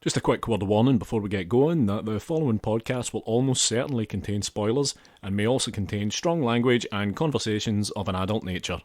Just a quick word of warning before we get going that the following podcast will almost certainly contain spoilers and may also contain strong language and conversations of an adult nature.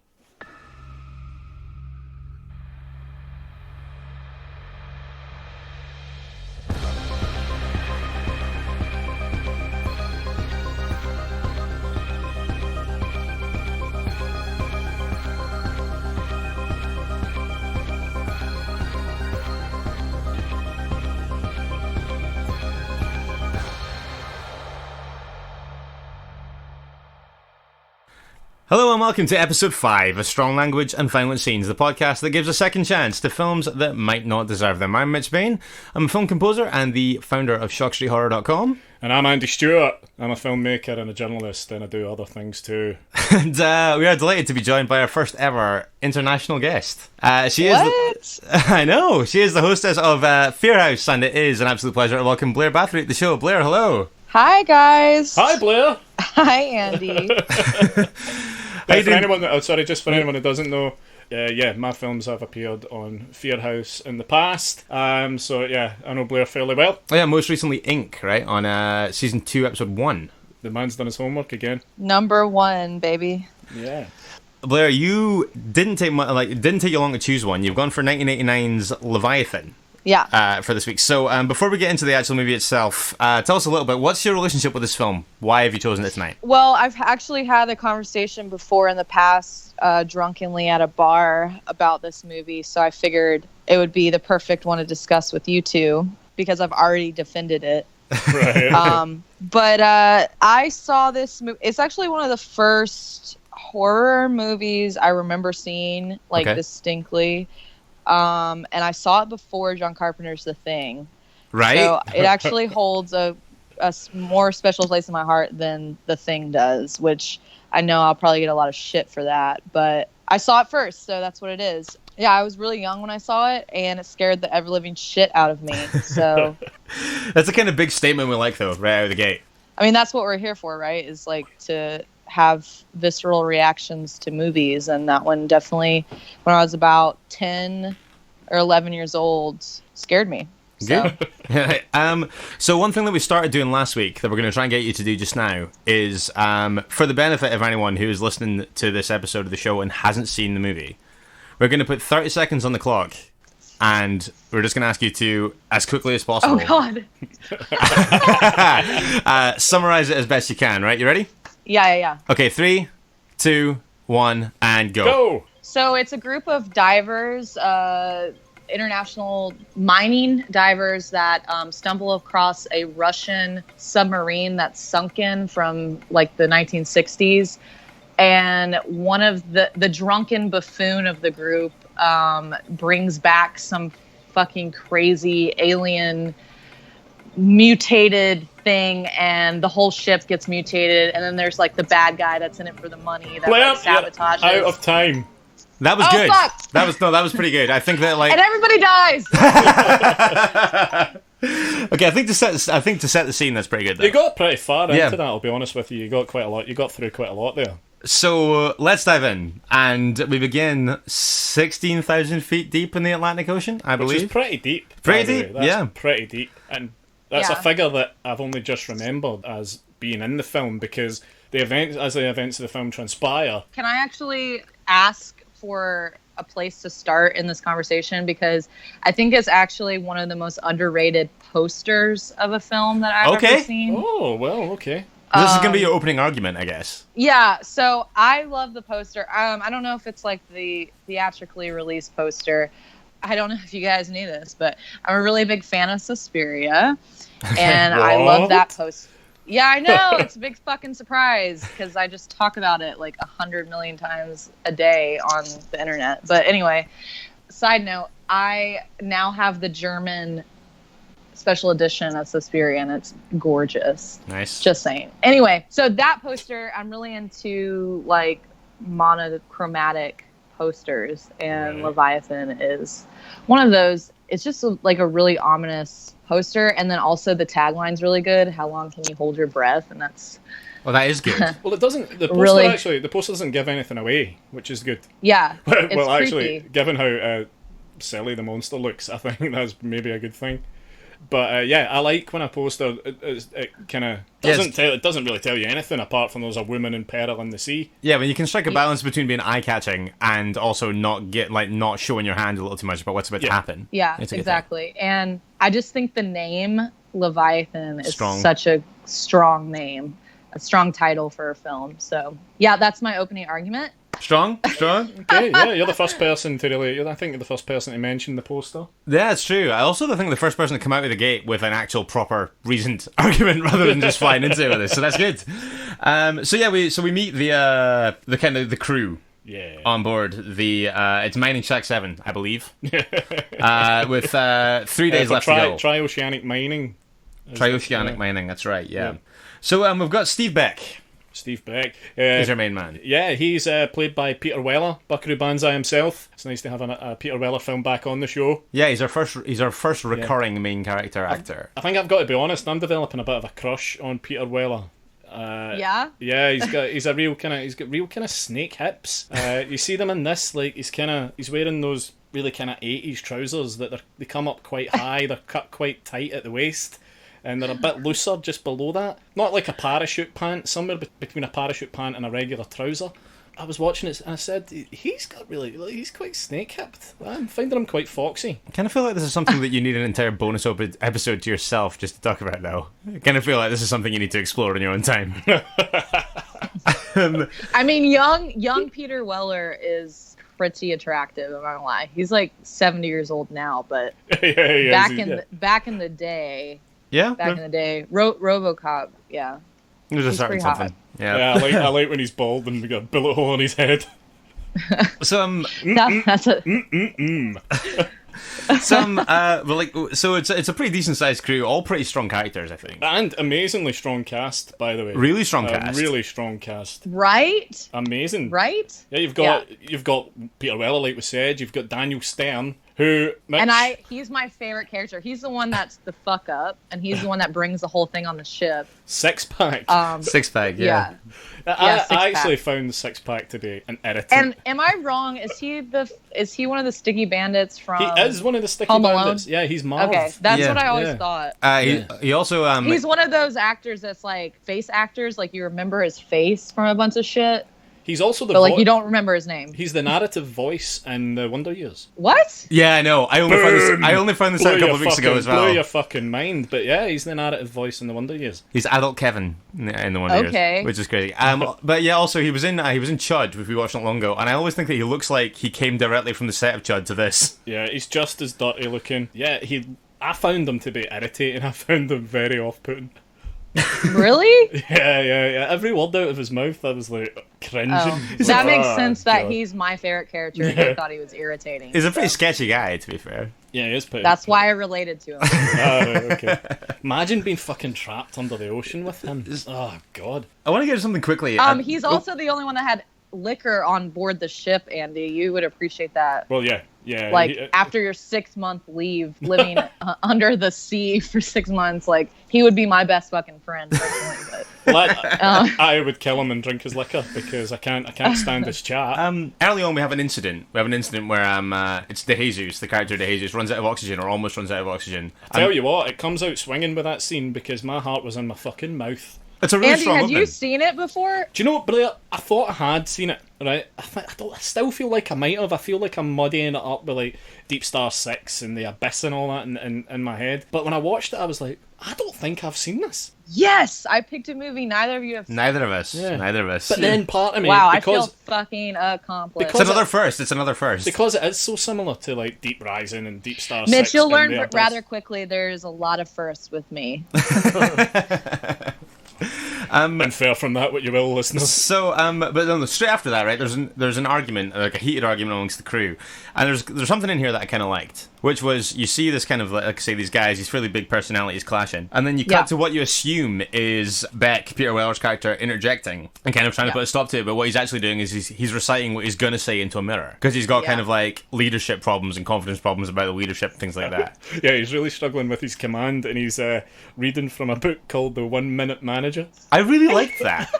Hello and welcome to episode 5 of Strong Language and Violent Scenes, the podcast that gives a second chance to films that might not deserve them. I'm Mitch Bain, I'm a film composer and the founder of ShockStreetHorror.com. And I'm Andy Stewart. I'm a filmmaker and a journalist, and I do other things too. And we are delighted to be joined by our first ever international guest. She is I know, she is the hostess of Fear Haus, and it is an absolute pleasure to welcome Blair Bathory to the show. Blair, hello. Hi, guys. Hi, Blair. Hi, Andy. For anyone who doesn't know, my films have appeared on Fear Haus in the past. I know Blair fairly well. Oh yeah, most recently Ink, right, on season 2, episode 1. The man's done his homework again. Number 1, baby. Yeah. Blair, you didn't take you long to choose one. You've gone for 1989's Leviathan. Yeah. For this week. So before we get into the actual movie itself, tell us a little bit. What's your relationship with this film? Why have you chosen it tonight? Well, I've actually had a conversation before in the past, drunkenly at a bar about this movie. So I figured it would be the perfect one to discuss with you two because I've already defended it. Right. But I saw this movie. It's actually one of the first horror movies I remember seeing, distinctly. And I saw it before John Carpenter's The Thing. Right. So it actually holds a more special place in my heart than The Thing does, which I know I'll probably get a lot of shit for that. But I saw it first, so that's what it is. Yeah, I was really young when I saw it, and it scared the ever-living shit out of me. So that's a kind of big statement we like, though, right out of the gate. I mean, that's what we're here for, right? Is to have visceral reactions to movies, and that one definitely, when I was about 10 or 11 years old, scared me. So. Good. So one thing that we started doing last week that we're going to try and get you to do just now is, for the benefit of anyone who is listening to this episode of the show and hasn't seen the movie, we're going to put 30 seconds on the clock, and we're just going to ask you to, as quickly as possible, summarize it as best you can, right? You ready? Yeah. Okay, 3, 2, 1, and go. So it's a group of divers, international mining divers that stumble across a Russian submarine that's sunken from the 1960s. And one of the drunken buffoon of the group brings back some fucking crazy alien mutated thing, and the whole ship gets mutated, and then there's the bad guy that's in it for the money that sabotages. Out of time. That was good. Fuck. That was pretty good. I think that and everybody dies. Okay, I think to set the scene, that's pretty good, though. You got pretty far into that, I'll be honest with you. You got quite a lot. You got through quite a lot there. So let's dive in, and we begin 16,000 feet deep in the Atlantic Ocean, I believe. Which is pretty deep. Pretty deep, That's pretty deep, and that's a figure that I've only just remembered as being in the film because as the events of the film transpire. Can I actually ask for a place to start in this conversation, because I think it's actually one of the most underrated posters of a film that I've ever seen. Oh, well, okay. This is going to be your opening argument, I guess. Yeah, so I love the poster. I don't know if it's the theatrically released poster. I don't know if you guys knew this, but I'm a really big fan of Suspiria, and I love that poster. Yeah, I know. It's a big fucking surprise because I just talk about it 100 million times a day on the internet. But anyway, side note, I now have the German special edition of Suspiria, and it's gorgeous. Nice. Just saying. Anyway, so that poster, I'm really into monochromatic posters, and Leviathan is one of those. It's just a really ominous poster, and then also the tagline's really good. How long can you hold your breath? And that's Well, that is good. Well, it doesn't. The poster really, the poster doesn't give anything away, which is good. Yeah. Well, it's actually, creepy. given how silly the monster looks, I think that's maybe a good thing. But yeah, I like when a poster it kind of doesn't really tell you anything apart from there's a woman in peril in the sea. Yeah, when you can strike a balance between being eye-catching and also not showing your hand a little too much about what's about to happen. Yeah, exactly. And I just think the name Leviathan is such a strong name, a strong title for a film. So yeah, that's my opening argument. Strong. Okay, yeah, you're the first person to really. I think you're the first person to mention the poster. Yeah, it's true. I also think the first person to come out of the gate with an actual proper reasoned argument rather than just flying into it with this. So that's good. We meet the kind of the crew. Yeah. On board it's Mining Shack 7, I believe. With 3 days left to go. Tri-oceanic mining. Tri-oceanic mining. That's right. Yeah. So we've got Steve Beck. Steve Beck. He's our main man. Yeah, he's played by Peter Weller, Buckaroo Banzai himself. It's nice to have a Peter Weller film back on the show. Yeah, he's our first recurring main character actor. I think I've got to be honest, I'm developing a bit of a crush on Peter Weller. Yeah, he's got real kind of snake hips. You see them in this, like he's wearing those really kind of 80s trousers that they come up quite high. They're cut quite tight at the waist. And they're a bit looser just below that. Not like a parachute pant, somewhere between a parachute pant and a regular trouser. I was watching it and I said, he's quite snake-hipped. I'm finding him quite foxy. I kind of feel like this is something that you need an entire bonus episode to yourself just to talk about now. I kind of feel like this is something you need to explore in your own time. I mean, young Peter Weller is pretty attractive, I'm not gonna lie. He's like 70 years old now, but back in the day... Yeah, back in the day, RoboCop. Yeah, there's a certain something. Yeah, I like when he's bald and we got a bullet hole in his head. So that's a. So it's a pretty decent sized crew, all pretty strong characters, I think, and amazingly strong cast, by the way. Really strong cast. Really strong cast. Right. Amazing. Right. Yeah, you've got Peter Weller, like we said. You've got Daniel Stern. He's my favorite character. He's the one that's the fuck up, and he's the one that brings the whole thing on the ship. Six-pack. Six-pack, yeah. I actually found the six-pack to be an irritant. And am I wrong? Is he one of the sticky bandits from He is one of the sticky bandits. Yeah, he's Marv. Okay, that's what I always thought. He also... he's one of those actors that's like face actors, like you remember his face from a bunch of shit. He's also but you don't remember his name. He's the narrative voice in the Wonder Years. What? Yeah, I know. I only found this out a couple of weeks ago as well. Blow your fucking mind. But yeah, he's the narrative voice in the Wonder Years. He's adult Kevin in the Wonder Years, which is crazy. But yeah, also he was in CHUD, which we watched not long ago, and I always think that he looks like he came directly from the set of CHUD to this. Yeah, he's just as dirty looking. Yeah, I found him to be irritating. I found him very off-putting. Really? Yeah. Every word out of his mouth, I was like cringing. That makes sense that he's my favorite character and I thought he was irritating. He's a pretty sketchy guy, to be fair. Yeah, he is pretty. That's why I related to him. Okay. Imagine being fucking trapped under the ocean with him. Oh, God. I want to get to something quickly. He's also the only one that had liquor on board the ship, Andy. You would appreciate that. Well, yeah. After your 6-month leave, living under the sea for 6 months, like he would be my best fucking friend. Personally, but. I would kill him and drink his liquor because I can't stand his chat. Early on, we have an incident. where it's De Jesus, the character De Jesus, runs out of oxygen or almost runs out of oxygen. I tell you what, it comes out swinging with that scene because my heart was in my fucking mouth. It's a really Andy, strong had opening. you seen it before? Do you know what, Blair? I thought I had seen it, right? I still feel like I might have. I feel like I'm muddying it up with like Deep Star 6 and The Abyss and all that in my head. But when I watched it, I was like, I don't think I've seen this. Yes! I picked a movie neither of you have seen. Neither of us. But then part of me... Wow, I feel fucking accomplished. It's another first. Because it is so similar to like Deep Rising and Deep Star 6. Mitch, you'll learn rather quickly there's a lot of firsts with me. Infer from that what you will, listeners. So, but no, straight after that, right? There's an argument, like a heated argument amongst the crew, and there's something in here that I kind of liked, which was you see this kind of like I say these guys, these really big personalities clashing, and then you cut to what you assume is Beck, Peter Weller's character, interjecting and kind of trying to put a stop to it, but what he's actually doing is he's reciting what he's gonna say into a mirror because he's got kind of like leadership problems and confidence problems about the leadership and things like that. Yeah, he's really struggling with his command, and he's reading from a book called The 1 Minute Manager. I really liked that.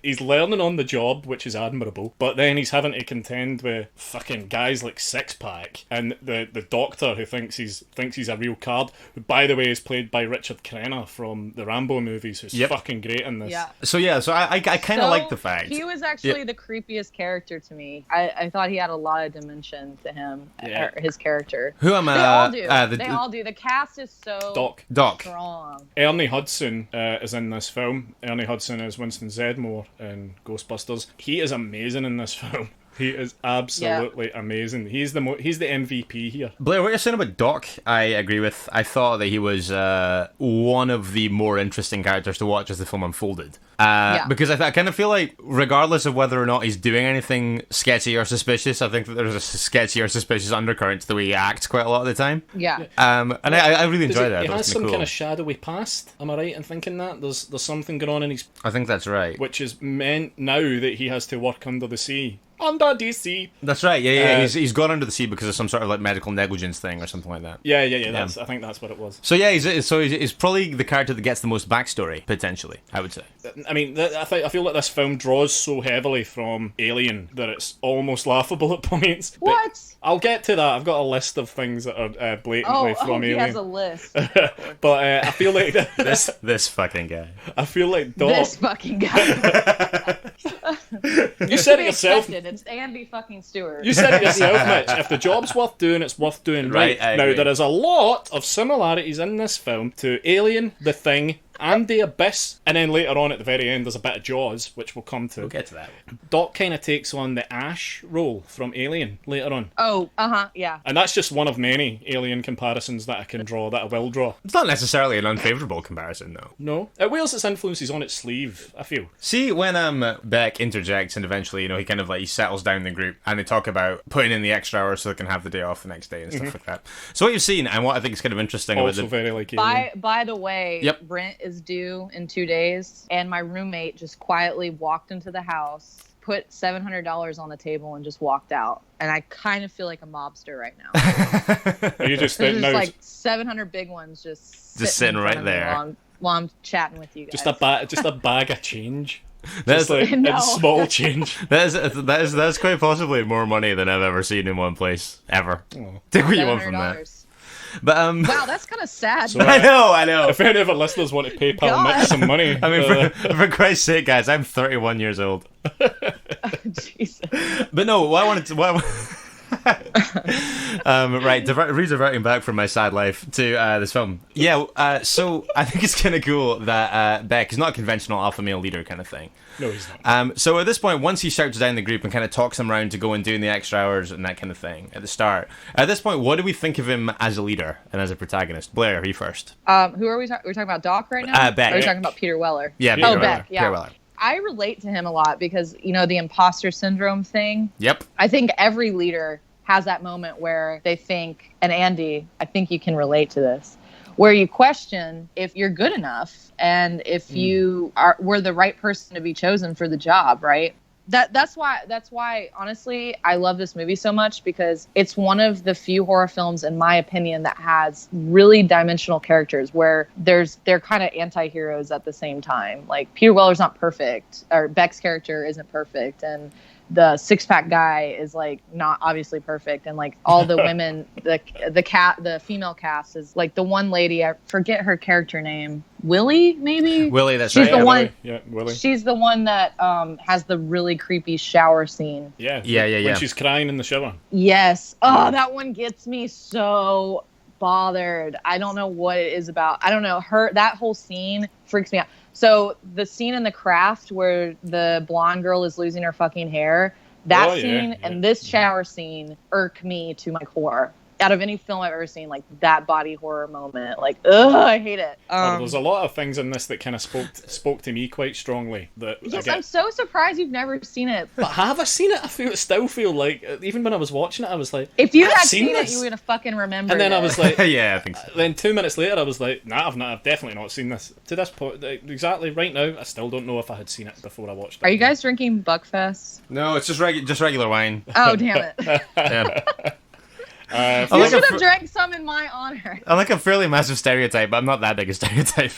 he's learning on the job, which is admirable, but then he's having to contend with fucking guys like Sixpack and the doctor who thinks he's a real card, who by the way is played by Richard Crenna from the Rambo movies, who's fucking great in this. Yeah. So I kind of like the fact he was actually the creepiest character to me. I thought he had a lot of dimension to him, or his character. Who am They all do. They all do. The cast is so strong. Ernie Hudson is in this film. Ernie Hudson is Winston Zedmore in Ghostbusters. He is amazing in this film. He is absolutely amazing. He's the MVP here. Blair, what you're saying about Doc, I agree with. I thought that he was one of the more interesting characters to watch as the film unfolded. Because I kind of feel like, regardless of whether or not he's doing anything sketchy or suspicious, I think that there's a sketchy or suspicious undercurrent to the way he acts quite a lot of the time. Yeah. And I really enjoy that. He has some cool. kind of shadowy past. Am I right in thinking that? There's something going on in his... I think that's right. Which is meant now that he has to work under the sea. Under the sea. That's right. Yeah. He's gone under the sea because of some sort of like medical negligence thing or something like that. Yeah. I think that's what it was. So yeah, he's probably the character that gets the most backstory potentially, I would say. I mean, I feel like this film draws so heavily from Alien that it's almost laughable at points. What? I'll get to that. I've got a list of things that are blatantly from Alien. He has a list. But I feel like this fucking guy. I feel like Doc. This fucking guy. You said it yourself. It's Andy fucking Stewart. You said it yourself, Mitch. If the job's worth doing, it's worth doing right. Now, there is a lot of similarities in this film to Alien, The Thing, and The Abyss, and then later on at the very end there's a bit of Jaws, which we'll come to. We'll get to that. Doc kind of takes on the Ash role from Alien later on. Oh, yeah. And that's just one of many Alien comparisons that I can draw, that I will draw. It's not necessarily an unfavourable comparison, though. No. It wears its influences on its sleeve, I feel. See, when Beck interjects and eventually, he kind of like he settles down the group and they talk about putting in the extra hours so they can have the day off the next day and stuff like that. So what you've seen and what I think is kind of interesting also about very like Alien. By the way, Brent is due in 2 days, and my roommate just quietly walked into the house, put $700 on the table, and just walked out. And I kind of feel like a mobster right now. Are you just There's just like 700 big ones just sitting right there while I'm chatting with you guys. Just a bag of change. That's like small change. That is quite possibly more money than I've ever seen in one place ever. Oh. Take what you want from that. But wow, that's kind of sad. So, I know. If any of our listeners want to PayPal Nick some money, I mean, for Christ's sake, guys, I'm 31 years old. Jesus. But no, what I wanted to. Reverting back from my sad life to this film. Yeah, so I think it's kind of cool that Beck is not a conventional alpha male leader kind of thing. No, he's not. So at this point, once he shouts down the group and kind of talks them around to go and doing the extra hours and that kind of thing at the start, at this point, what do we think of him as a leader and as a protagonist? Blair, you first. Who are we talking? We're talking about Doc right now? Beck. Or are we talking about Peter Weller? Yeah, Peter Weller. Beck. Yeah. Peter Weller. I relate to him a lot because, the imposter syndrome thing. Yep. I think every leader has that moment where they think, and Andy, I think you can relate to this, where you question if you're good enough and if you were the right person to be chosen for the job, right? That's why honestly I love this movie so much, because it's one of the few horror films, in my opinion, that has really dimensional characters where they're kind of anti-heroes at the same time. Like, Peter Weller's not perfect, or Beck's character isn't perfect, and the six-pack guy is like not obviously perfect, and like all the women, the female cast is like the one lady, I forget her character name, Willie, maybe. Willie, that's she's right. the one. Yeah, Willie. She's the one that has the really creepy shower scene. Yeah. When she's crying in the shower. Yes. Oh, that one gets me so bothered. I don't know what it is about. I don't know, that whole scene freaks me out. So the scene in The Craft where the blonde girl is losing her fucking hair, that scene and this shower scene irk me to my core. Out of any film I've ever seen, like that body horror moment, like, I hate it. There's a lot of things in this that kind of spoke to me quite strongly. Yes, I'm so surprised you've never seen it. But have I seen it? I still feel like, even when I was watching it, I was like, if you had seen it, you would have fucking remembered. And then I was like, yeah, I think so. Then 2 minutes later, I was like, nah, I've definitely not seen this. To this point, exactly right now, I still don't know if I had seen it before I watched it. Are you guys drinking Buckfast? No, it's just regular wine. Oh, damn it. Yeah. You should have drank some in my honor. I'm like a fairly massive stereotype, but I'm not that big a stereotype.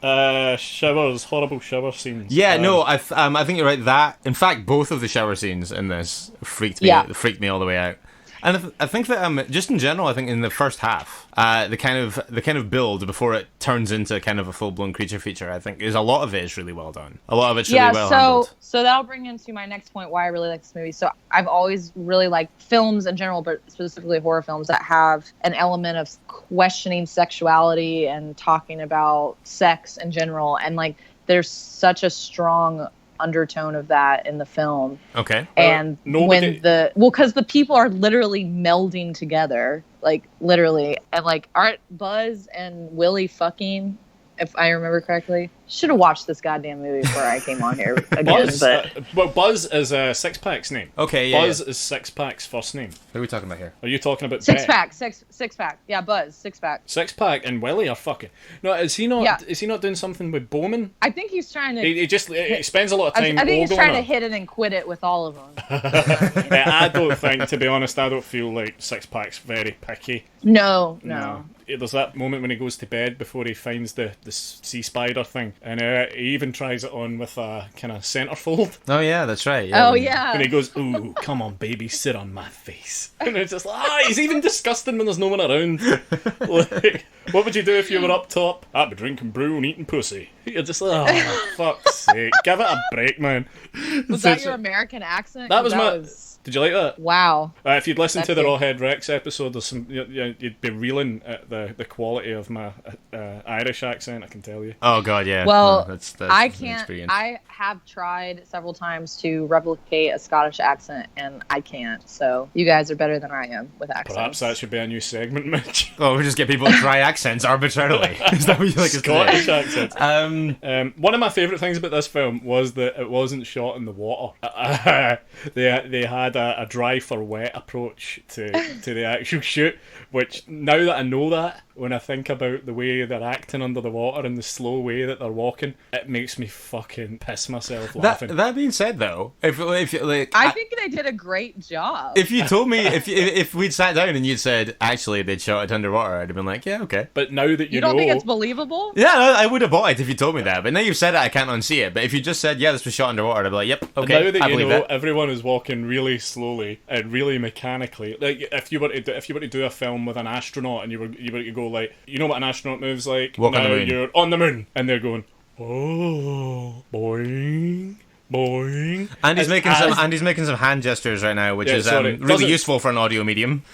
Showers, horrible shower scenes. Yeah, no, I think you're right. That, in fact, both of the shower scenes in this freaked me all the way out. And I think that just in general, I think in the first half, the kind of build before it turns into kind of a full blown creature feature, I think is a lot of it is really well done. A lot of it's really well handled. So that'll bring into my next point why I really like this movie. So I've always really liked films in general, but specifically horror films that have an element of questioning sexuality and talking about sex in general, and like there's such a strong undertone of that in the film. Okay. And because the people are literally melding together, like literally, and like aren't Buzz and Willie fucking, if I remember correctly? Should have watched this goddamn movie before I came on here again. Buzz is Six Pack's name. Okay, yeah. Buzz is Six Pack's first name. What are we talking about here? Are you talking about Six Pack? Yeah, Buzz, Six Pack. Six Pack and Willie are fucking. No, is he not? Yeah. Is he not doing something with Bowman? I think he's trying to. He spends a lot of time. I think he's trying to hit it and quit it with all of them. I don't think, to be honest, I don't feel like Six Pack's very picky. No. There's that moment when he goes to bed before he finds the sea spider thing, and he even tries it on with a kind of centerfold. Oh yeah, that's right. Yeah. Oh yeah. And he goes, "Ooh, come on, baby, sit on my face." And it's just like, he's even disgusting when there's no one around. Like, what would you do if you were up top? I'd be drinking brew and eating pussy. You're just like, oh, fuck's sake, give it a break, man. Was that your American accent? That was Did you like that? Wow. If you'd listened to the Rawhead Rex episode, there's some, you'd be reeling at the quality of my Irish accent, I can tell you. Oh, God, yeah. Well, no, that's I can't. I have tried several times to replicate a Scottish accent, and I can't. So you guys are better than I am with accents. Perhaps that should be a new segment, Mitch. Oh, we just get people to try accents arbitrarily. Is that what you like? Scottish accents. One of my favourite things about this film was that it wasn't shot in the water. They had a dry for wet approach to the actual shoot, which now that I know that, when I think about the way they're acting under the water and the slow way that they're walking, it makes me fucking piss myself laughing. That being said, though, if like, I think they did a great job. If you told me, if we'd sat down and you'd said, actually, they'd shot it underwater, I'd have been like, yeah, okay. But now that you don't know, think it's believable? Yeah, I would have bought it if you told me that. But now you've said it, I can't unsee it. But if you just said, yeah, this was shot underwater, I'd be like, yep, okay. Now that I you believe know, that. everyone is walking really slowly and really mechanically. Like if you were to do a film with an astronaut and you were to go like, you know what an astronaut moves like? Walk on now the moon. You're on the moon, and they're going, oh, boing. Boing. Andy's making some hand gestures right now, which is really useful for an audio medium.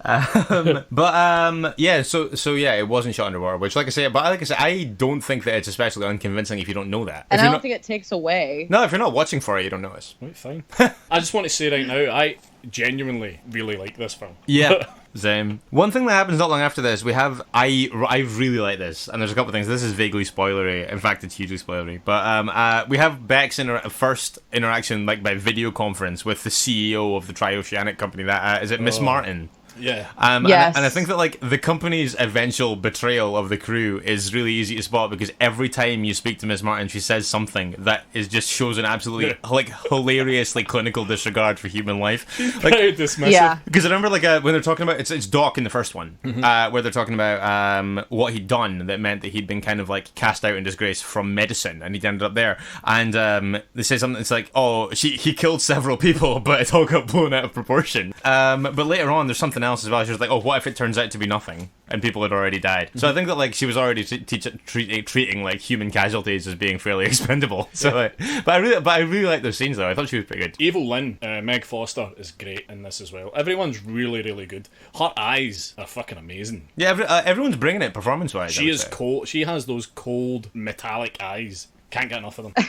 Yeah, so yeah, it wasn't shot underwater, which, like I say, I don't think that it's especially unconvincing if you don't know that. And I don't think it takes away. No, if you're not watching for it, you don't notice. Right, fine. I just want to say right now, I genuinely really like this film. Yeah. Same. One thing that happens not long after this, I really like this, and there's a couple of things. This is vaguely spoilery. In fact, it's hugely spoilery. But we have Beck's first interaction, like by video conference, with the CEO of the Trioceanic company. That is it, Miss Martin. Yeah. Yes. And I think that like the company's eventual betrayal of the crew is really easy to spot, because every time you speak to Miss Martin, she says something that just shows an absolutely like hilariously clinical disregard for human life. Like, very dismissive. Yeah. Because I remember like when they're talking about it's Doc in the first one, where they're talking about what he'd done that meant that he'd been kind of like cast out in disgrace from medicine, and he'd ended up there. And they say something that's like, oh, he killed several people, but it all got blown out of proportion. But later on, there's something else as well. She was like, oh, what if it turns out to be nothing and people had already died? So I think that like she was already treating like human casualties as being fairly expendable. So like, but I really like those scenes though. I thought she was pretty good. Evil Lynn, Meg Foster, is great in this as well. Everyone's really, really good. Her eyes are fucking amazing. Yeah, everyone's bringing it performance wise. She is cold. She has those cold metallic eyes. Can't get enough of them.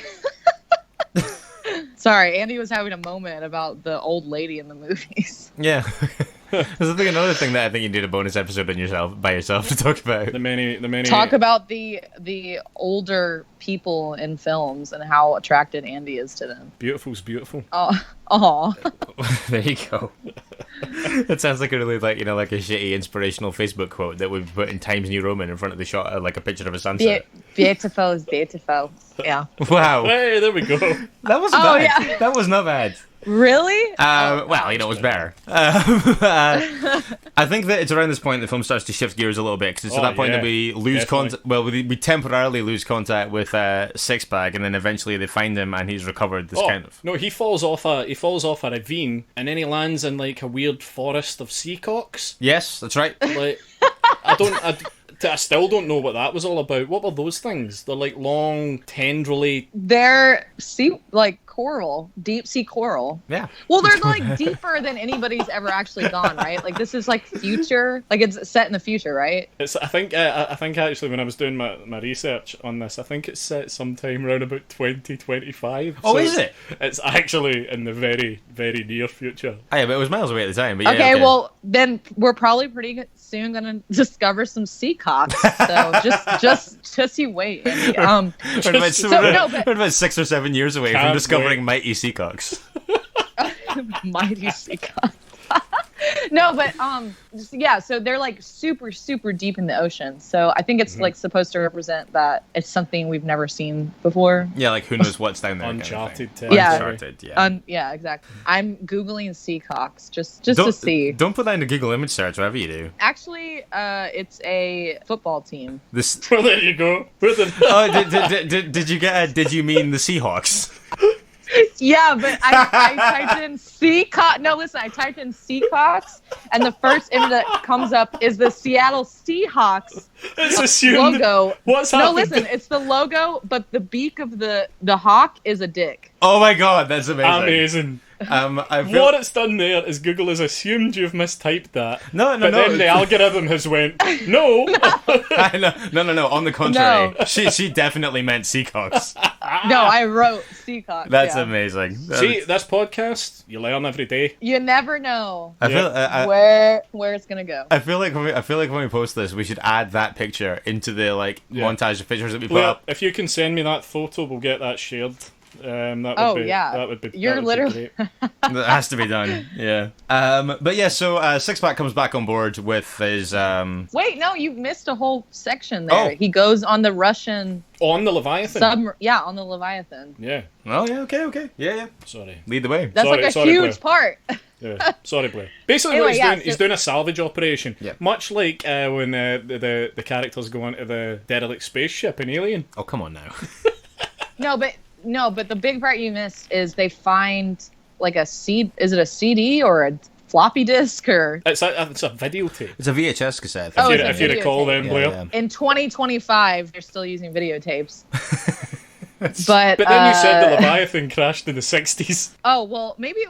Sorry, Andy was having a moment about the old lady in the movies. Yeah. There's another thing that I think you need a bonus episode by yourself to talk about. The many talk about the older people in films and how attracted Andy is to them. Beautiful's beautiful. Oh. There you go. It sounds like a really like a shitty inspirational Facebook quote that we've put in Times New Roman in front of the shot, like a picture of a sunset. Beautiful is beautiful. Yeah. Wow. Hey, there we go. That wasn't bad. Yeah. That was not bad. Really? Well, you know, it was better. I think that it's around this point the film starts to shift gears a little bit, because it's at that point that we lose contact. Well, we temporarily lose contact with Six Pack, and then eventually they find him, and he's recovered this kind of. No, he falls off a ravine, and then he lands in like a weird forest of seacocks. Yes, that's right. Like, I still don't know what that was all about. What were those things? They're like long, tendrily. They're coral, deep sea coral. Yeah. Well, they're like deeper than anybody's ever actually gone, right? Like this is like future, like it's set in the future, right? I think actually when I was doing my research on this, I think it's set sometime around about 2025. Oh, so is it? It's actually in the very, very near future. Oh, yeah, but it was miles away at the time. But okay, well then we're probably pretty soon gonna discover some seacocks. So just you wait. We're about 6 or 7 years away from discovering mighty seacocks. Mighty seacocks. No, but yeah, so they're like super, super deep in the ocean. So I think it's like supposed to represent that it's something we've never seen before. Yeah, like who knows what's down there. Uncharted. Uncharted, yeah. Yeah, exactly. I'm Googling seacocks just to see. Don't put that in a Google image search, whatever you do. Actually, it's a football team. Well, there you go. Did you mean the Seahawks? Yeah, but I typed in Seacocks. No, listen, I typed in Seacocks, and the first image that comes up is the Seattle Seahawks logo. What's happening? No, listen, it's the logo, but the beak of the hawk is a dick. Oh my god, that's amazing. What it's done there is Google has assumed you've mistyped that. No. Then the algorithm has went, no. No. On the contrary, she definitely meant Seacocks. No, I wrote Seacocks. That's amazing. See, this podcast, you learn every day. You never know I feel, where it's gonna go. I feel like when we post this, we should add that picture into the montage of pictures that we put up. If you can send me that photo, we'll get that shared. That would be. You're literally. That has to be done. Yeah. But yeah. So Six Pack comes back on board with his. Wait, no, you missed a whole section there. Oh. He goes on the Russian. On the Leviathan. On the Leviathan. Yeah. Oh yeah. Okay. Yeah. Sorry. Lead the way. That's huge part. Yeah. Sorry, Blair. Basically, anyway, what he's doing, he's doing a salvage operation. Yeah. Much like when the characters go onto the derelict spaceship in Alien. Oh come on now. No, but the big part you missed is they find like a CD. Is it a CD or a floppy disk or? It's a videotape. It's a VHS cassette. If you recall, then Blair. Yeah. In 2025, they're still using videotapes. But then you said the Leviathan crashed in the 60s. Oh well, maybe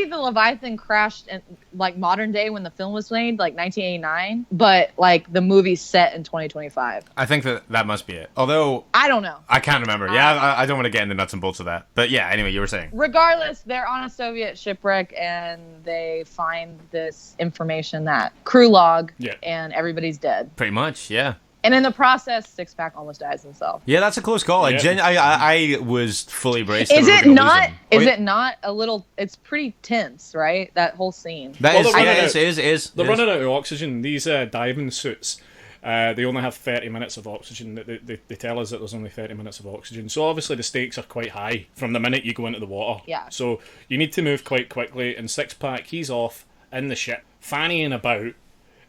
the Leviathan crashed in like modern day when the film was made, like 1989, but like the movie's set in 2025. I think that must be it. Although I don't know. I can't remember. Yeah, I don't want to get into nuts and bolts of that. But yeah, anyway, you were saying. Regardless, they're on a Soviet shipwreck and they find this information that crew log and everybody's dead. Pretty much, yeah. And in the process, Six Pack almost dies himself. Yeah, that's a close call. Yeah. I was fully braced. Is it not? Is it not a little? It's pretty tense, right? That whole scene. That is. They're running out of oxygen. These diving suits, they only have 30 minutes of oxygen. They tell us that there's only 30 minutes of oxygen. So obviously the stakes are quite high from the minute you go into the water. Yeah. So you need to move quite quickly. And Six Pack, he's off in the ship, fannying about,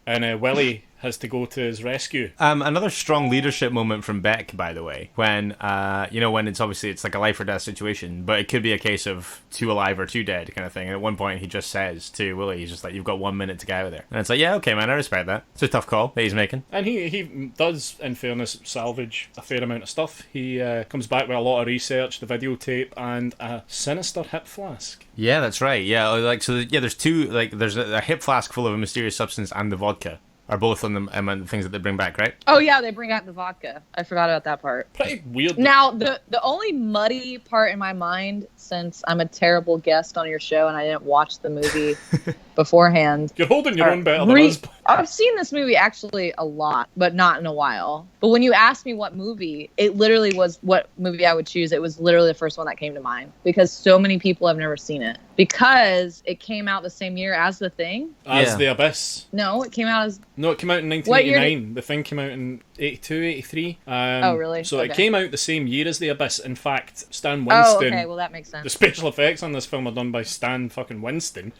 and Willie has to go to his rescue. Another strong leadership moment from Beck, by the way, when when it's like a life or death situation, but it could be a case of 2 alive or 2 dead kind of thing. And at one point, he just says to Willie, he's just like, "You've got 1 minute to get out of there." And it's like, yeah, okay, man, I respect that. It's a tough call that he's making. And he does, in fairness, salvage a fair amount of stuff. He comes back with a lot of research, the videotape, and a sinister hip flask. Yeah, that's right. Yeah, there's 2. There's a hip flask full of a mysterious substance and the vodka. Are both on the things that they bring back, right? Oh yeah, they bring out the vodka. I forgot about that part. Pretty weird. Now, the only muddy part in my mind, since I'm a terrible guest on your show and I didn't watch the movie beforehand. You're holding your own better than us. I've seen this movie actually a lot, but not in a while. But when you asked me what movie, it literally was what movie I would choose. It was literally the first one that came to mind because so many people have never seen it. Because it came out the same year as The Thing. As The Abyss. No, it came out as... No, it came out in 1989. The Thing came out in 82, 83. Oh, really? So it came out the same year as The Abyss. In fact, Stan Winston... Oh, okay, well that makes sense. The special effects on this film are done by Stan fucking Winston.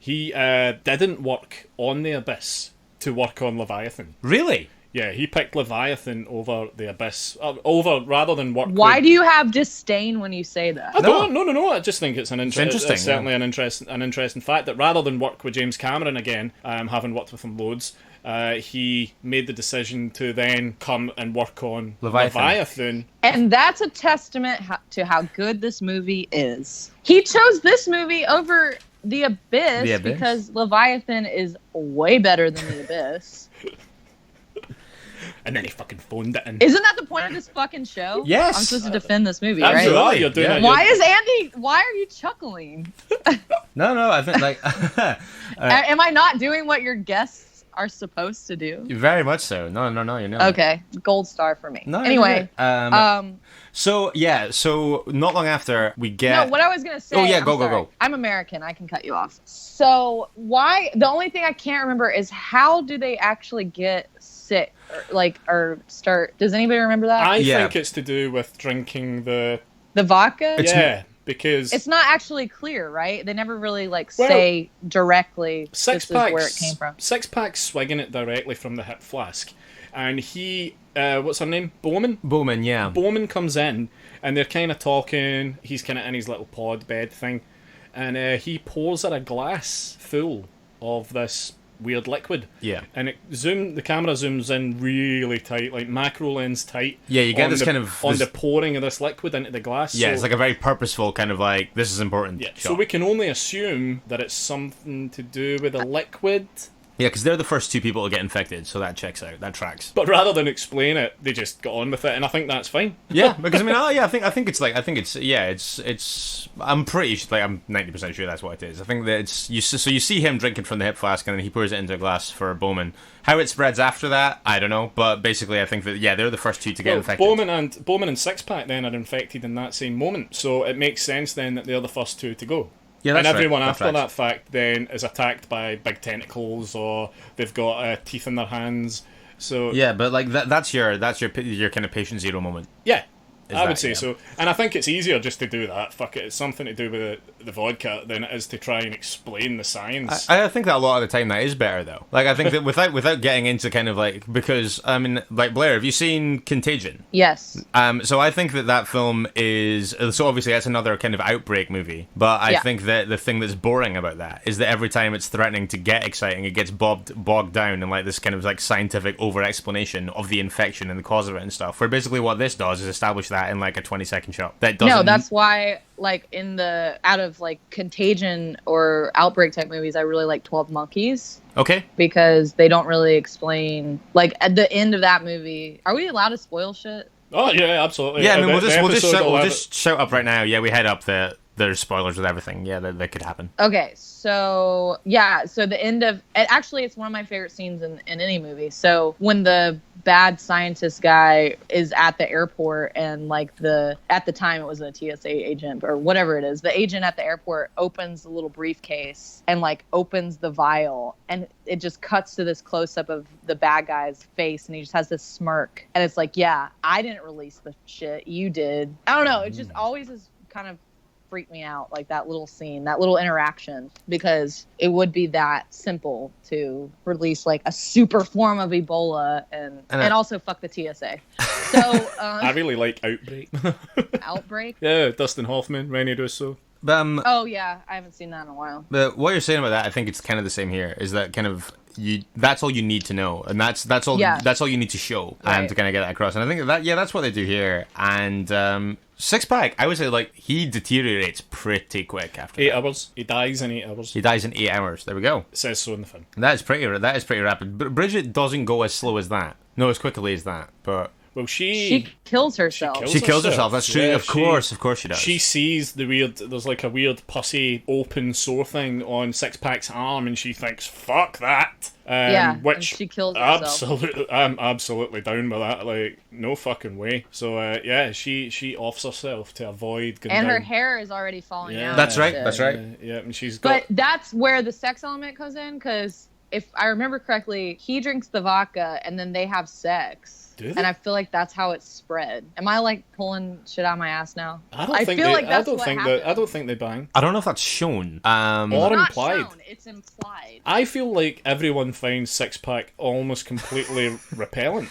He didn't work on The Abyss to work on Leviathan. Really? Yeah, he picked Leviathan over The Abyss. Rather than work Why do you have disdain when you say that? I don't. No. I just think it's interesting. It's certainly an interesting fact that rather than work with James Cameron again, having worked with him loads, he made the decision to then come and work on Leviathan. And that's a testament to how good this movie is. He chose this movie over The Abyss because Leviathan is way better than The Abyss. And then he fucking phoned it in. Isn't that the point of this fucking show? Yes. I'm supposed to defend this movie, Absolutely. right? You're doing it. Why are you chuckling? No, I think like... Am I not doing what your guests are supposed to do? Very much so. No, you're not. Okay, gold star for me. No, anyway, so not long after we get... No, what I was gonna say... Oh yeah, go. I'm American, I can cut you off. So the only thing I can't remember is how do they actually get sick or start... Does anybody remember that? I think it's to do with drinking the vodka? Because it's not actually clear, right? They never really say directly this is where it came from. Six Pack's swigging it directly from the hip flask, and he what's her name? Bowman, yeah. Bowman comes in and they're kind of talking. He's kind of in his little pod bed thing, and he pours her a glass full of this weird liquid. Yeah. And the camera zooms in really tight, like macro lens tight. Yeah, you get on the pouring of this liquid into the glass. Yeah, it's like a very purposeful kind of like, this is important. Yeah, so we can only assume that it's something to do with the liquid. Yeah, because they're the first two people to get infected, so that checks out. That tracks. But rather than explain it, they just got on with it, and I think that's fine. Yeah, because I'm pretty sure, I'm 90% sure that's what it is. I think that you see him drinking from the hip flask, and then he pours it into a glass for Bowman. How it spreads after that, I don't know. But basically, I think that they're the first two to get infected. Bowman and Six Pack then are infected in that same moment, so it makes sense then that they're the first two to go. Yeah, and everyone after that fact then is attacked by big tentacles or they've got teeth in their hands. So yeah, but like that's your kind of patient zero moment. Yeah, I would say so. And I think it's easier just to do that. Fuck it, it's something to do with the vodka than it is to try and explain the science. I think that a lot of the time that is better though. Like I think that without getting into kind of like, because I mean, like Blair, have you seen Contagion? Yes. So I think that film is, so obviously that's another kind of outbreak movie, but I think that the thing that's boring about that is that every time it's threatening to get exciting, it gets bogged down in like this kind of like scientific over explanation of the infection and the cause of it and stuff. Where basically what this does is establish that in like a 20-second shot. No, that's why like out of like Contagion or outbreak type movies, I really like 12 Monkeys. Okay. Because they don't really explain, like at the end of that movie. Are we allowed to spoil shit? Oh yeah, absolutely. Yeah, I mean we'll just shout up right now. Yeah, we head up that there's spoilers with everything. Yeah, that could happen. Okay, so the end of it's one of my favorite scenes in any movie. So when the bad scientist guy is at the airport and like at the time it was a TSA agent or whatever it is, the agent at the airport opens the little briefcase and like opens the vial and it just cuts to this close up of the bad guy's face and he just has this smirk and it's like, yeah, I didn't release the shit, you did. I don't know, it just always is kind of freaked me out, like that little scene, that little interaction, because it would be that simple to release like a super form of Ebola and also fuck the TSA. So I really like Outbreak. Outbreak? Yeah, Dustin Hoffman, Rene Russo. Oh yeah, I haven't seen that in a while. But what you're saying about that, I think it's kind of the same here. Is that kind of that's all you need to know, and that's all you need to show, to kind of get that across. And I think that's what they do here. And Six Pack, I would say, like, he deteriorates pretty quick after 8 hours. He dies in 8 hours. He dies in 8 hours. There we go. It says so in the film. That is pretty rapid. But Bridget doesn't go as slow as that. No, as quickly as that. But Well, she kills herself. She kills herself. That's true. Yeah, of course she does. She sees there's like a weird pussy open sore thing on Six-Pack's arm, and she thinks, "Fuck that." Which and she kills herself. Absolutely, I'm absolutely down with that. Like, no fucking way. So she offs herself to avoid going and down. her hair is already falling out. That's right. That's right. Yeah, and she's But that's where the sex element comes in, because if I remember correctly, he drinks the vodka and then they have sex. Do they? And I feel like that's how it's spread. Am I like pulling shit out of my ass now? I don't think they bang. I don't know if that's shown. Or It's not implied. shown, it's implied. I feel like everyone finds Six-Pack almost completely repellent.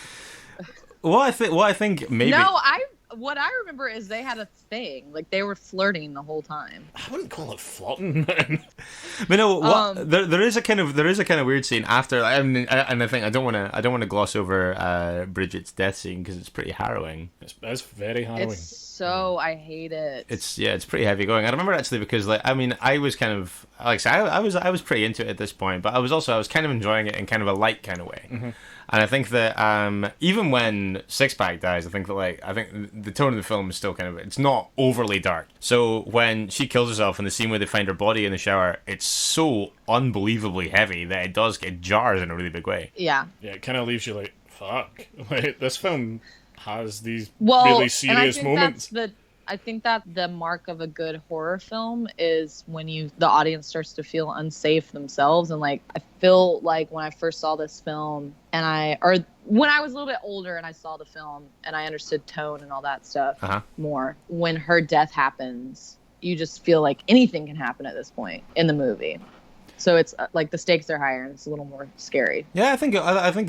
What I think maybe. No, what I remember is they had a thing. Like, they were flirting the whole time. I wouldn't call it flirting, man. But no, there is a kind of weird scene after. And I think I don't want to gloss over Bridget's death scene because it's pretty harrowing. It's very harrowing. I hate it. It's pretty heavy going. I remember actually because I was kind of like I was pretty into it at this point, but I was kind of enjoying it in kind of a light kind of way. Mm-hmm. And I think that even when Six-Pack dies, I think the tone of the film is still kind of, it's not overly dark. So when she kills herself in the scene where they find her body in the shower, it's so unbelievably heavy that it jars in a really big way. Yeah. Yeah, it kind of leaves you like, fuck. Like, this film has these really serious moments. I think that the mark of a good horror film is when the audience starts to feel unsafe themselves. And like, I feel like when I first saw this film or when I was a little bit older and I saw the film and I understood tone and all that stuff more, when her death happens, you just feel like anything can happen at this point in the movie. So it's like the stakes are higher and it's a little more scary. Yeah, I think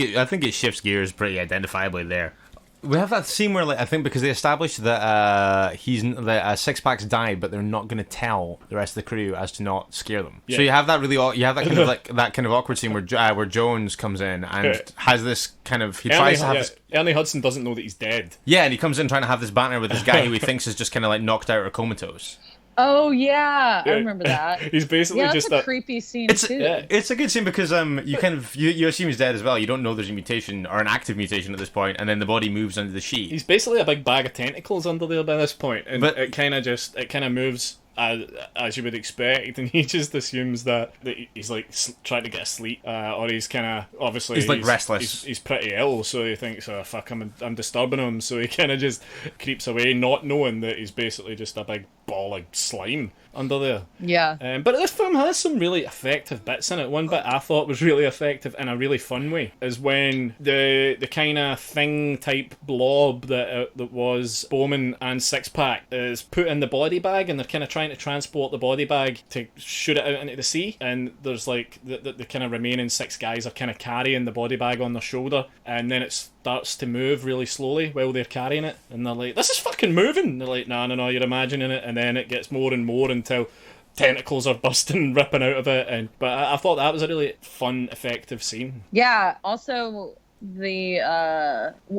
it shifts gears pretty identifiably there. We have that scene where, like, I think because they established that Six-Pack's died, but they're not going to tell the rest of the crew as to not scare them. Yeah. So you have that kind of like that kind of awkward scene where Jones comes in and has this kind of Ernie Hudson doesn't know that he's dead. Yeah, and he comes in trying to have this banter with this guy who he thinks is just kind of like knocked out or comatose. Oh yeah, I remember that. He's basically just a creepy scene too. It's a good scene because you assume he's dead as well. You don't know there's a mutation or an active mutation at this point, and then the body moves under the sheet. He's basically a big bag of tentacles under there by this point, and it kind of moves as you would expect, and he just assumes that he's like trying to get asleep, or he's kind of obviously he's like restless. He's pretty ill, so he thinks, "Oh fuck, I'm disturbing him." So he kind of just creeps away, not knowing that he's basically just a big ball of slime under there. Yeah. But this film has some really effective bits in it. One bit I thought was really effective in a really fun way is when the kind of thing type blob that was Bowman and Six-Pack is put in the body bag, and they're kind of trying to transport the body bag to shoot it out into the sea, and there's like the kind of remaining six guys are kind of carrying the body bag on their shoulder, and then it starts to move really slowly while they're carrying it, and they're like, "This is fucking moving." And they're like, no, you're imagining it, and then it gets more and more until tentacles are busting, ripping out of it. But I thought that was a really fun, effective scene. Yeah. Also,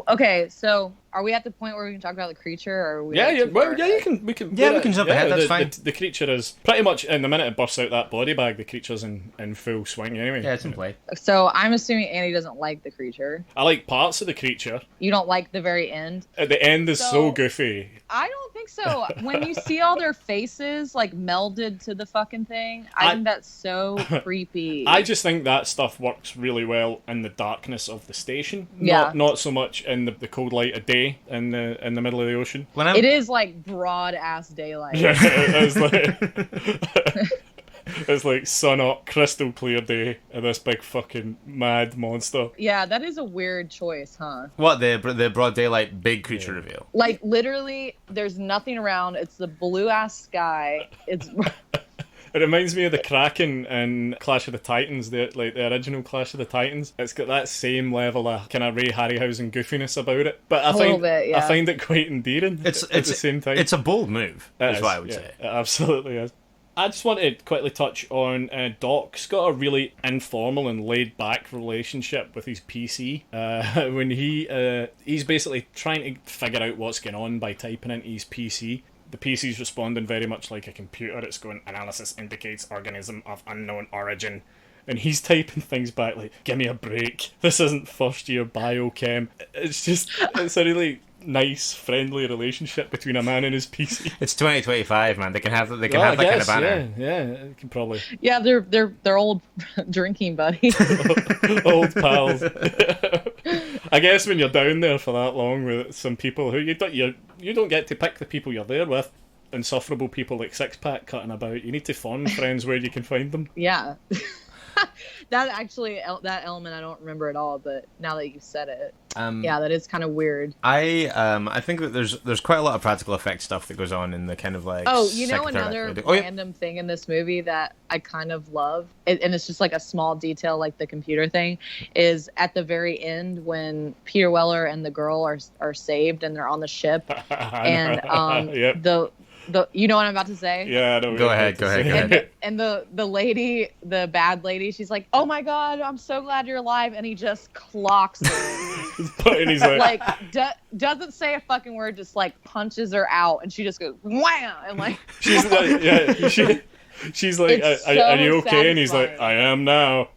okay, so are we at the point where we can talk about the creature, or are we we can jump ahead. That's fine. The creature is pretty much, in the minute it busts out that body bag, the creature's in full swing anyway. Yeah, it's in play. So I'm assuming Annie doesn't like the creature. I like parts of the creature. You don't like the very end? At the end is so goofy. I don't think so. When you see all their faces like melded to the fucking thing, I think that's so creepy. I just think that stuff works really well in the darkness of the station. Yeah. Not so much in the cold light of day in the middle of the ocean. It is like broad ass daylight. Yeah, it's like it's like sun up, crystal clear day, and this big fucking mad monster. Yeah, that is a weird choice, huh? What, the broad daylight big creature reveal? Like, literally, there's nothing around. It's the blue ass sky. It's. It reminds me of the Kraken in Clash of the Titans, the original Clash of the Titans. It's got that same level of kind of Ray Harryhausen goofiness about it. But I find it quite endearing at the same time. It's a bold move, is what I would say. It absolutely is. I just want to quickly touch on Doc's got a really informal and laid-back relationship with his PC. When he's basically trying to figure out what's going on by typing into his PC. The PC's responding very much like a computer. It's going, analysis indicates organism of unknown origin. and he's typing things back like, give me a break, this isn't first year biochem. It's a really nice, friendly relationship between a man and his PC. It's 2025, man. They can have that kind of banner. Yeah, it can probably. Yeah, they're old drinking buddies. Old pals. I guess when you're down there for that long with some people who you don't get to pick the people you're there with, insufferable people like Six Pack cutting about. You need to find friends where you can find them. Yeah. That element I don't remember at all, but now that you said it, yeah, that is kind of weird. I think that there's quite a lot of practical effect stuff that goes on in the kind of like. Oh, you know, another random thing in this movie that I kind of love, and it's just like a small detail, like the computer thing, is at the very end when Peter Weller and the girl are saved and they're on the ship, and yep. The you know what I'm about to say? Yeah, I know. Go ahead. And the lady, the bad lady, she's like, "Oh my God, I'm so glad you're alive," and he just clocks her. And he's like doesn't say a fucking word, just like punches her out, and she just goes wham, and like she's like, yeah, she's like, are you okay? Satisfying. And he's like, I am now.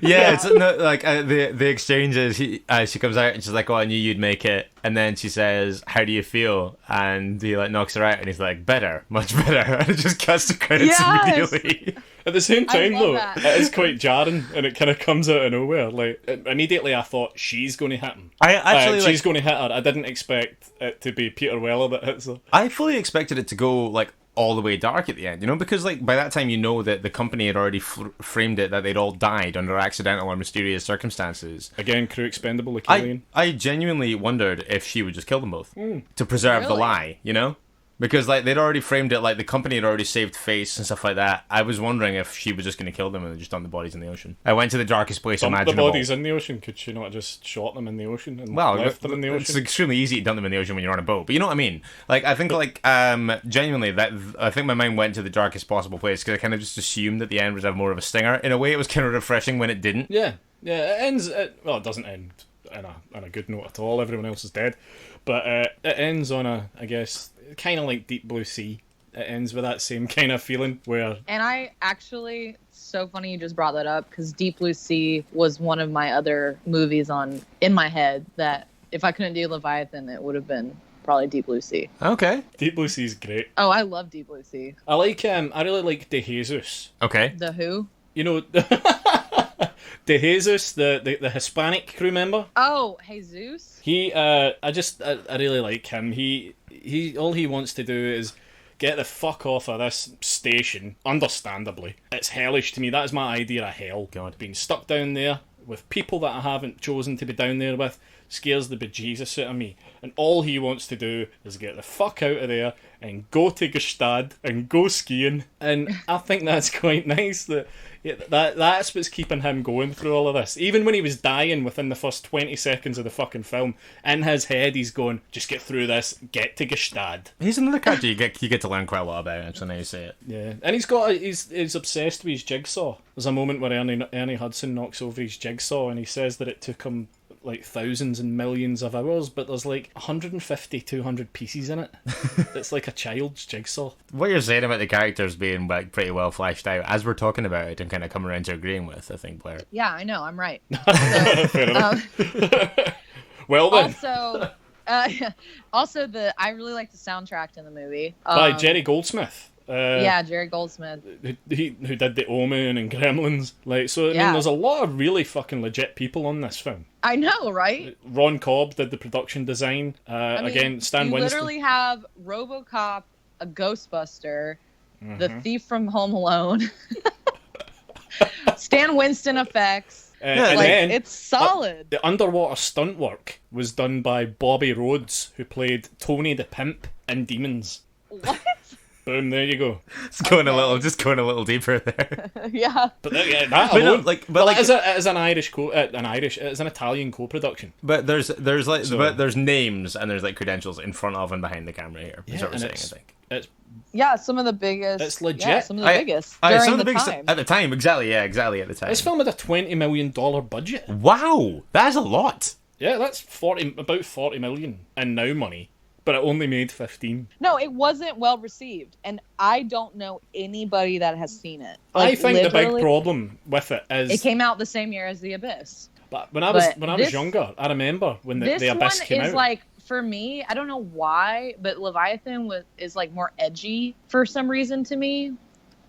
Yeah, it's no, like the exchange is she comes out and she's like, "Oh, I knew you'd make it," and then she says, "How do you feel?" And he like knocks her out, and he's like, "Better, much better," and it just cuts to credits immediately. At the same time, though, that. it is quite jarring, and it kind of comes out of nowhere. Like immediately, I thought she's going to hit him. She's going to hit her. I didn't expect it to be Peter Weller that hits her. I fully expected it to go like all the way dark at the end, you know, because like by that time you know that the company had already framed it that they'd all died under accidental or mysterious circumstances. Again, crew expendable like alien. I genuinely wondered if she would just kill them both to preserve the lie, you know, because like they'd already framed it like the company had already saved face and stuff like that. I was wondering if she was just going to kill them and just dump the bodies in the ocean. I went to the darkest place imaginable. The bodies in the ocean. Could she not have just shot them in the ocean and left them in the ocean? It's extremely easy to dump them in the ocean when you're on a boat, but you know what I mean. Like I think genuinely that I think my mind went to the darkest possible place because I kind of just assumed that the end would have more of a stinger. In a way, it was kind of refreshing when it didn't. Yeah. It ends. It doesn't end on a good note at all. Everyone else is dead, but it ends on a, I guess, kind of like Deep Blue Sea. It ends with that same kind of feeling where. And I actually, so funny you just brought that up because Deep Blue Sea was one of my other movies in my head that if I couldn't do Leviathan, it would have been probably Deep Blue Sea. Okay. Deep Blue Sea is great. Oh, I love Deep Blue Sea. I really like De Jesus. Okay. The who? You know, De Jesus, the Hispanic crew member. Oh, Jesus. I really like him. He all he wants to do is get the fuck off of this station. Understandably, it's hellish to me. That is my idea of hell. God, being stuck down there with people that I haven't chosen to be down there with scares the bejesus out of me. And all he wants to do is get the fuck out of there and go to Gstaad and go skiing. And I think that's quite nice. That's what's keeping him going through all of this. Even when he was dying within the first 20 seconds of the fucking film, in his head he's going, just get through this, get to Gstaad. He's another character you get to learn quite a lot about, actually, now you say it. Yeah, and he's obsessed with his jigsaw. There's a moment where Ernie Hudson knocks over his jigsaw and he says that it took him like thousands and millions of hours, but there's like 150, 200 pieces in it. It's like a child's jigsaw. What you're saying about the characters being like pretty well fleshed out, as we're talking about it, I'm kind of coming around to agreeing with, I think, Blair. Yeah, I know, I'm right. Fair enough. Well then. Also, I really like the soundtrack in the movie. By Jerry Goldsmith. Jerry Goldsmith. Who did The Omen and Gremlins. I mean, there's a lot of really fucking legit people on this film. I know, right? Ron Cobb did the production design. Again, Stan Winston. You literally have RoboCop, a Ghostbuster, the thief from Home Alone, Stan Winston effects. And then, it's solid. The underwater stunt work was done by Bobby Rhodes, who played Tony the Pimp in Demons. What? Boom! There you go. Just going a little deeper there. Yeah. But that alone, it's an Italian co-production. But there's names and there's like credentials in front of and behind the camera here. Is what we're saying, I think. Some of the biggest. It's legit. Yeah, some of the biggest during the time. At the time, exactly at the time. This film had a $20 million budget. Wow, that's a lot. Yeah, that's about 40 million in now money. but it only made 15. No, it wasn't well received, and I don't know anybody that has seen it. I think the big problem with it is it came out the same year as The Abyss. But when I was younger, I remember when the Abyss came out. This one is like, for me, I don't know why, but Leviathan is like more edgy for some reason to me,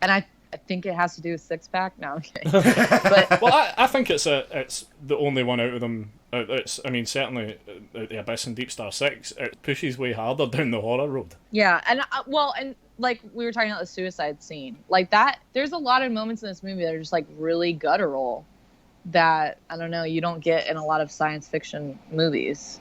and I think it has to do with Six Pack. No, I'm kidding. But well, I think it's the only one out of them. Certainly The Abyss and Deep Star 6, it pushes way harder down the horror road. Yeah, and like we were talking about the suicide scene, like that. There's a lot of moments in this movie that are just like really guttural that I don't know you don't get in a lot of science fiction movies.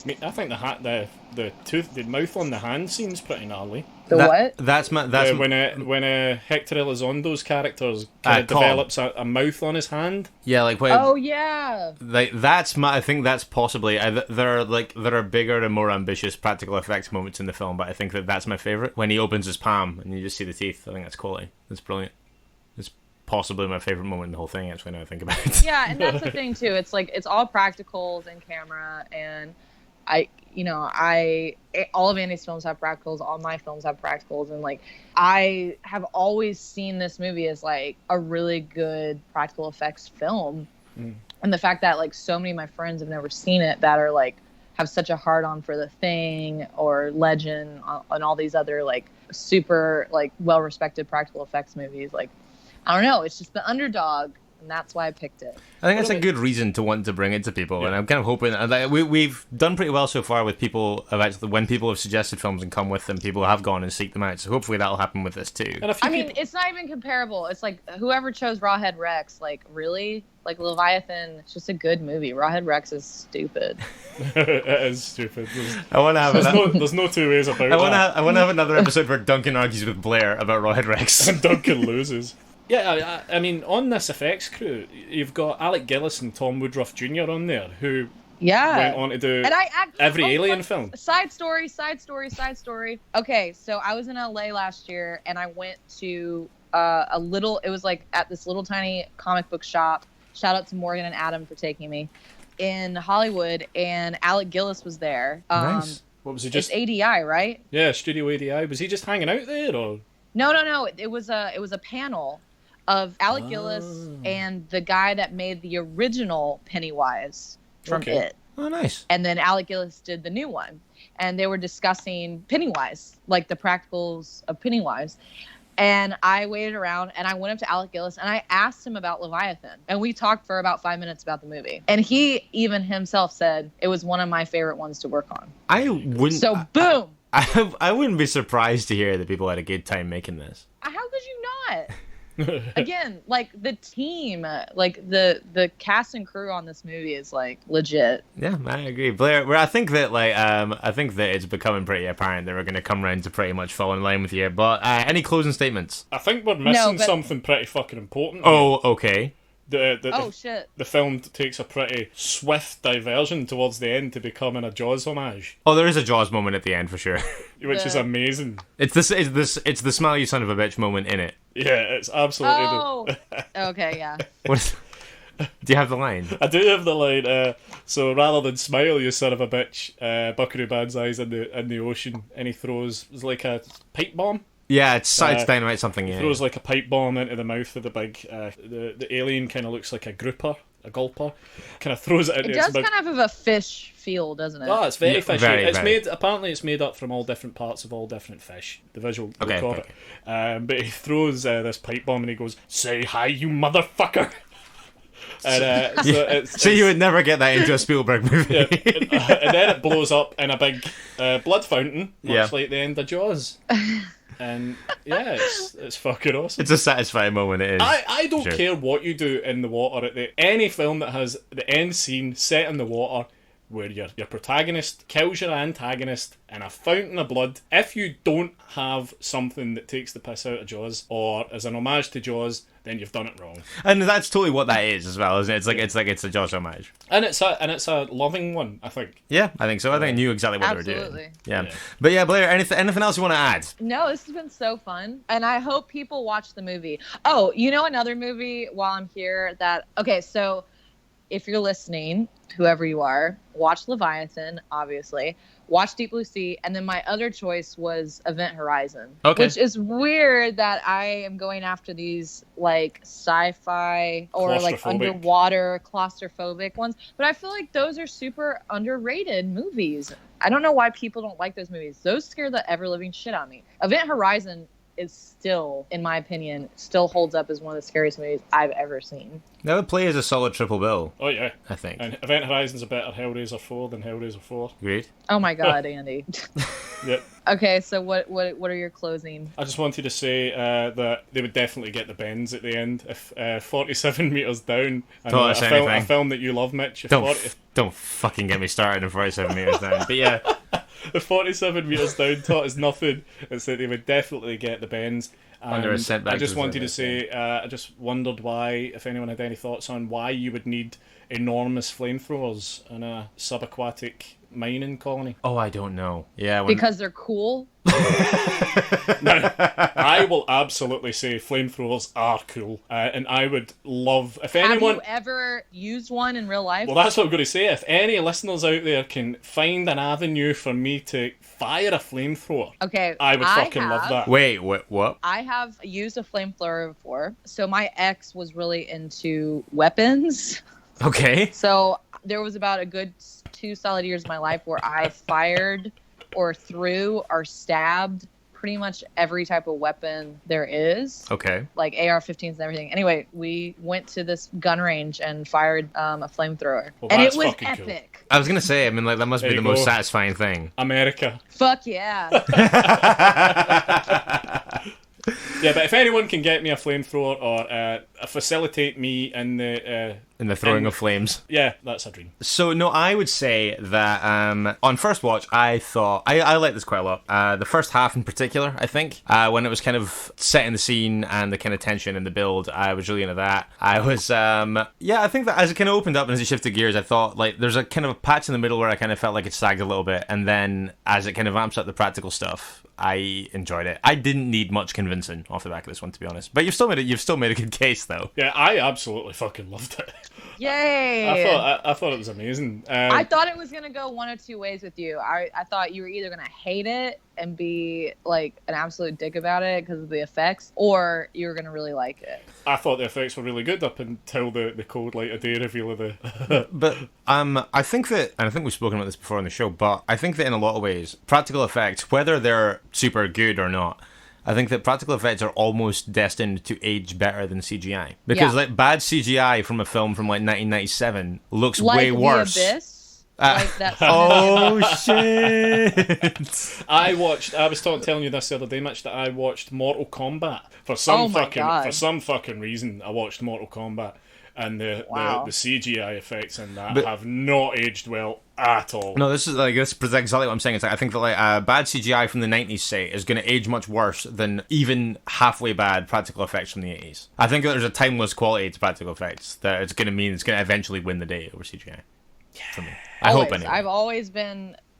I mean, I think the mouth on the hand scene's pretty gnarly. What? That's when Hector Elizondo's characters kind of develops a mouth on his hand. Yeah, like when. Oh yeah. Like I think that's possibly there are bigger and more ambitious practical effects moments in the film, but I think that's my favorite when he opens his palm and you just see the teeth. I think that's quality. That's brilliant. It's possibly my favorite moment in the whole thing. Actually, now I think about it. Yeah, and that's the thing too. It's like it's all practicals and camera and. All of Andy's films have practicals. All my films have practicals, and like I have always seen this movie as like a really good practical effects film. And the fact that like so many of my friends have never seen it, that are like have such a hard on for The Thing or Legend and all these other like super like well respected practical effects movies. Like I don't know, it's just the underdog. And that's why I picked it. I think that's a good reason to want to bring it to people, yeah. And I'm kind of hoping we've done pretty well so far with people when people have suggested films and come with them, people have gone and seek them out. So hopefully that'll happen with this too. It's not even comparable. It's like whoever chose Rawhead Rex, like really, like Leviathan. It's just a good movie. Rawhead Rex is stupid. It is stupid. There's no two ways about it. I want to have another episode where Duncan argues with Blair about Rawhead Rex, and Duncan loses. Yeah, I mean, on this effects crew, you've got Alec Gillis and Tom Woodruff Jr. on there, who went on to do every Alien film. Side story. Okay, so I was in LA last year, and I went to it was like at this little tiny comic book shop. Shout out to Morgan and Adam for taking me in Hollywood, and Alec Gillis was there. Nice. What was he just? It's ADI, right? Yeah, Studio ADI. Was he just hanging out there, or? No. It was a panel of Alec Gillis and the guy that made the original Pennywise from It. Oh, nice. And then Alec Gillis did the new one. And they were discussing Pennywise, like the practicals of Pennywise. And I waited around and I went up to Alec Gillis and I asked him about Leviathan. And we talked for about 5 minutes about the movie. And he even himself said it was one of my favorite ones to work on. I wouldn't. So, boom! I wouldn't be surprised to hear that people had a good time making this. How could you not? Again, like the team, like the cast and crew on this movie is like legit. Yeah, I agree, Blair. I think that it's becoming pretty apparent that we're going to come around to pretty much fall in line with you. But any closing statements? I think we're missing something pretty fucking important. Oh, okay. Shit. The film takes a pretty swift diversion towards the end to becoming a Jaws homage. Oh, there is a Jaws moment at the end for sure, which is amazing. It's the smile you son of a bitch moment in it. Yeah, it's absolutely. Okay, yeah. Do you have the line? I do have the line. So rather than smile, you son of a bitch, Buckaroo Banzai's in the ocean, and he throws like a pipe bomb. Yeah, it's dynamite something. Yeah, throws like a pipe bomb into the mouth of the big. The alien kind of looks like a gulper. Kind of throws it. It does kind of have a fish feel, doesn't it? Oh, it's very fishy. Very. Apparently it's made up from all different parts of all different fish. The visual record it. But he throws this pipe bomb and he goes, "Say hi, you motherfucker." And so you would never get that into a Spielberg movie. Yeah, and then it blows up in a big blood fountain, much like the end of Jaws. And yeah, it's fucking awesome. It's a satisfying moment, it is. I don't care what you do in the water. Any film that has the end scene set in the water where your protagonist kills your antagonist in a fountain of blood, if you don't have something that takes the piss out of Jaws or is an homage to Jaws, then you've done it wrong. And that's totally what that is as well, isn't it? It's a Jaws homage. And it's a loving one, I think. Yeah, I think so. I think I knew exactly what they were doing. Yeah. But yeah, Blair, anything else you want to add? No, this has been so fun. And I hope people watch the movie. Oh, you know another movie while I'm here so if you're listening, whoever you are, watch Leviathan, obviously. Watch Deep Blue Sea, and then my other choice was Event Horizon. Okay. Which is weird that I am going after these like sci-fi or like underwater claustrophobic ones, but I feel like those are super underrated movies. I don't know why people don't like those movies. Those scare the ever-living shit out of me. Event Horizon is still, in my opinion, still holds up as one of the scariest movies I've ever seen. That would play as a solid triple bill. Oh yeah, I think. And Event Horizon's a better Hellraiser 4 than Hellraiser 4. Agreed. Oh my god, Andy. Yep. Okay, so what are your closing? I just wanted to say that they would definitely get the bends at the end if 47 meters down. A film that you love, Mitch. Don't fucking get me started on 47 meters down. But yeah. If 47 meters down taught us nothing, it's that they would definitely get the bends. Under a setback. I just wanted to say, I just wondered why, if anyone had any thoughts on why you would need enormous flamethrowers in a subaquatic mining colony. Oh, I don't know. Yeah, because they're cool. Now, I will absolutely say flamethrowers are cool, and I would love if anyone. Have you ever used one in real life? Well, that's what I'm going to say. If any listeners out there can find an avenue for me to fire a flamethrower, okay, I would fucking love that. Wait, what? I have used a flamethrower before. So my ex was really into weapons. Okay. So there was about a good 2 solid years of my life where I fired or threw or stabbed pretty much every type of weapon there is. Okay. Like AR-15s and everything. Anyway, we went to this gun range and fired a flamethrower. Well, and it was epic. Cool. I was going to say, I mean, like, that must be the most satisfying thing. America. Fuck yeah. Yeah, but if anyone can get me a flamethrower or facilitate me in the throwing of flames, yeah, that's a dream. So no, I would say that on first watch, I thought I liked this quite a lot. The first half in particular, I think, when it was kind of setting the scene and the kind of tension and the build, I was really into that. I was I think that as it kind of opened up and as it shifted gears, I thought like there's a kind of a patch in the middle where I kind of felt like it sagged a little bit, and then as it kind of amps up the practical stuff, I enjoyed it. I didn't need much convincing off the back of this one, to be honest. But you've still made a good case, though. Yeah, I absolutely fucking loved it. Yay! I thought it was amazing. I thought it was gonna go one of two ways with you. I thought you were either gonna hate it and be like an absolute dick about it because of the effects, or you were gonna really like it. I thought the effects were really good up until the cold light of day reveal of the. But I think that, and I think we've spoken about this before on the show, but I think that in a lot of ways, practical effects, whether they're super good or not, I think that practical effects are almost destined to age better than CGI. Because like bad CGI from a film from like 1997 looks like way worse. The Abyss? Like that. Oh shit! I was telling you this the other day, Mitch, that I watched Mortal Kombat for some fucking reason. I watched Mortal Kombat, and the CGI effects in that have not aged well at all. No, this is exactly what I'm saying. It's like, I think that like bad CGI from the 90s, say, is going to age much worse than even halfway bad practical effects from the 80s. I think that there's a timeless quality to practical effects that it's going to mean it's going to eventually win the day over CGI. Yeah. For me. I hope anyway.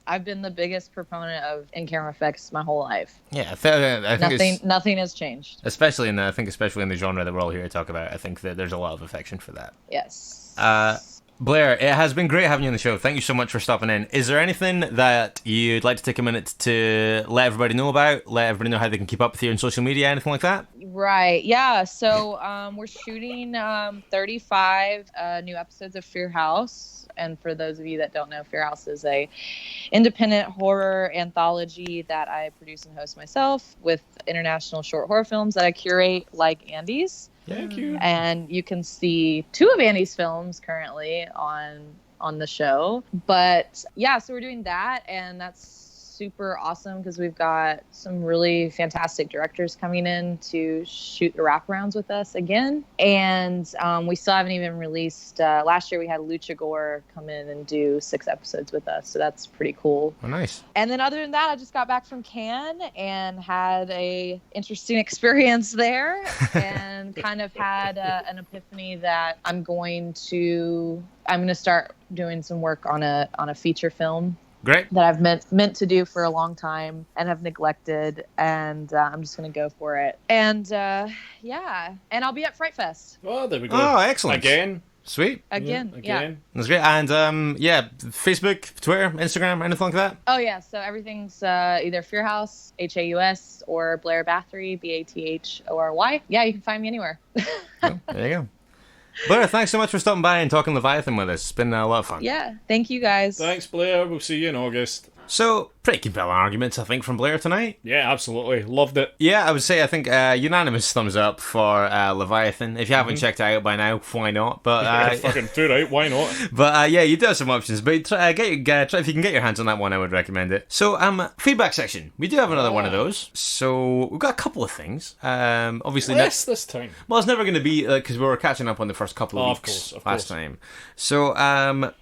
I've been the biggest proponent of in-camera effects my whole life. Yeah, I think nothing has changed. Especially in the genre that we're all here to talk about. I think that there's a lot of affection for that. Yes. Blair, it has been great having you on the show. Thank you so much for stopping in. Is there anything that you'd like to take a minute to let everybody know about? Let everybody know how they can keep up with you on social media, anything like that? Right, yeah. So we're shooting 35 new episodes of Fear Haus. And for those of you that don't know, Fear Haus is a independent horror anthology that I produce and host myself with international short horror films that I curate like Andy's. Thank you. And you can see 2 of Andy's films currently on the show. But yeah, so we're doing that, and that's super awesome because we've got some really fantastic directors coming in to shoot the wraparounds with us again. And we still haven't even released, last year we had Lucha Gore come in and do 6 episodes with us. So that's pretty cool. Oh, nice. And then other than that, I just got back from Cannes and had a interesting experience there and kind of had an epiphany that I'm going to start doing some work on a feature film. Great. That I've meant to do for a long time and have neglected, and I'm just going to go for it. And yeah, and I'll be at Fright Fest. Oh, there we go. Oh, excellent. Again. Sweet. Again. That's great. And Facebook, Twitter, Instagram, anything like that? Oh yeah, so everything's either Fear Haus, Haus, or Blair Bathory, Bathory. Yeah, you can find me anywhere. Oh, there you go. Blair, thanks so much for stopping by and talking Leviathan with us. It's been a lot of fun. Yeah, thank you guys. Thanks, Blair. We'll see you in August. So, pretty compelling arguments, I think, from Blair tonight. Yeah, absolutely. Loved it. Yeah, I would say, I think, unanimous thumbs up for Leviathan. If you haven't checked it out by now, why not? But fucking too right, why not? But you do have some options. But try, if you can get your hands on that one, I would recommend it. So, feedback section. We do have another one of those. So, we've got a couple of things. Obviously, less this time. Well, it's never going to be, because we were catching up on the first couple of weeks last time. So,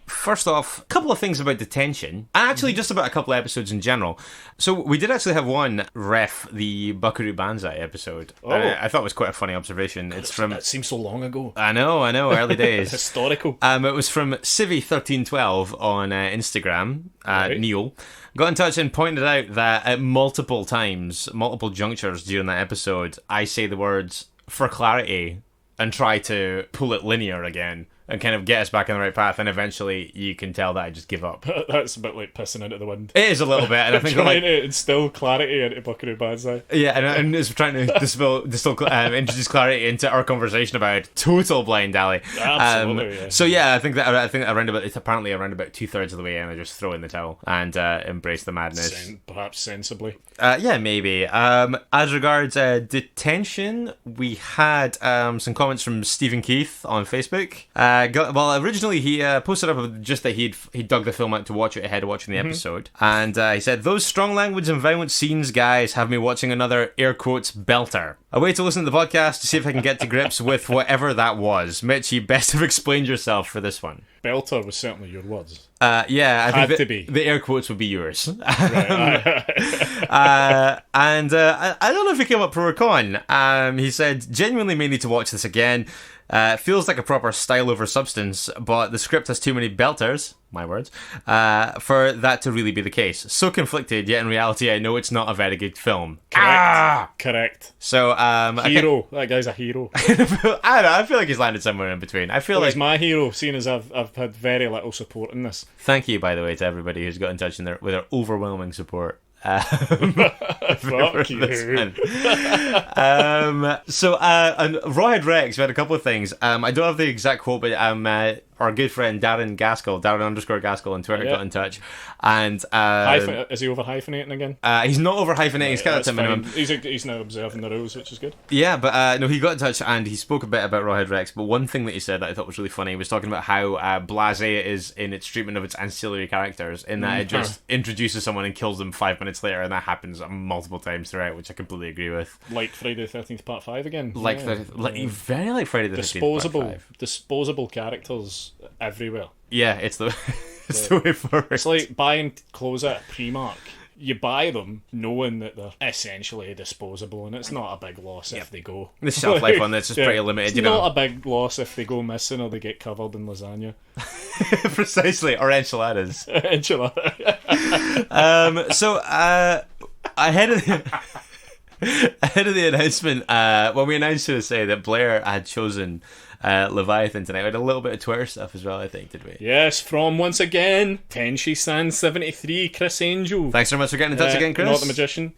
first off, a couple of things about detention. And actually, just about a couple of episodes in general. So we did actually have one ref the Buckaroo Banzai episode. I thought it was quite a funny observation. It's from... It seems so long ago. I know, early days. Historical. It was from Civi1312 on Instagram. Right. Neil got in touch and pointed out that at multiple junctures during that episode, I say the words "for clarity" and try to pull it linear again and kind of get us back on the right path, and eventually you can tell that I just give up. That's a bit like pissing into the wind. It is a little bit, and I think trying to instill clarity into Buckaroo Banzai. Yeah, and it's trying to introduce clarity into our conversation about total blind alley. Absolutely. Yeah. So yeah, I think around about 2/3 of the way in, I just throw in the towel and embrace the madness. Perhaps sensibly. Yeah, maybe. As regards detention, we had some comments from Stephen Keith on Facebook. Originally he posted up just that he dug the film out to watch it ahead of watching the episode, and he said, "Those strong language and violent scenes, guys, have me watching another air quotes belter. A way to listen to the podcast to see if I can get to grips with whatever that was. Mitch, you best have explained yourself for this one." Belter was certainly your words. Yeah, I think to be. The air quotes would be yours. Right. And I don't know if he came up pro or con. He said, "Genuinely may need to watch this again. Feels like a proper style over substance, but the script has too many belters," my words, for that to really be the case. So conflicted, yet in reality I know it's not a very good film. Correct. So, hero. That guy's a hero. I don't know, I feel like he's landed somewhere in between. I feel like he's my hero, seeing as I've had very little support in this. Thank you, by the way, to everybody who's got in touch with their overwhelming support. Fuck you. And Rawhead Rex, we had a couple of things. I don't have the exact quote, but our good friend Darren _Gaskell on Twitter got in touch, and is he over hyphenating again? He's not over hyphenating. He's kind of at minimum. He's now observing the rules, which is good. Yeah, but no, he got in touch and he spoke a bit about Rawhead Rex. But one thing that he said that I thought was really funny was talking about how blasé it is in its treatment of its ancillary characters, in that it just introduces someone and kills them 5 minutes later, and that happens multiple times throughout, which I completely agree with. Like Friday the 13th Part 5 again. Very like Friday the 13th Part 5. Disposable characters everywhere. Yeah, it's the way forward. It's like buying clothes at a Primark. You buy them knowing that they're essentially disposable, and it's not a big loss if they go. The shelf life on this is pretty limited. It's not a big loss if they go missing or they get covered in lasagna. Precisely, or enchiladas. So ahead of the announcement, when we announced to say that Blair had chosen Leviathan tonight, we had a little bit of Twitter stuff as well, I think, did we? Yes, from once again Tenshi-san73, Chris Angel. Thanks very much for getting in touch again, Chris. Not the magician,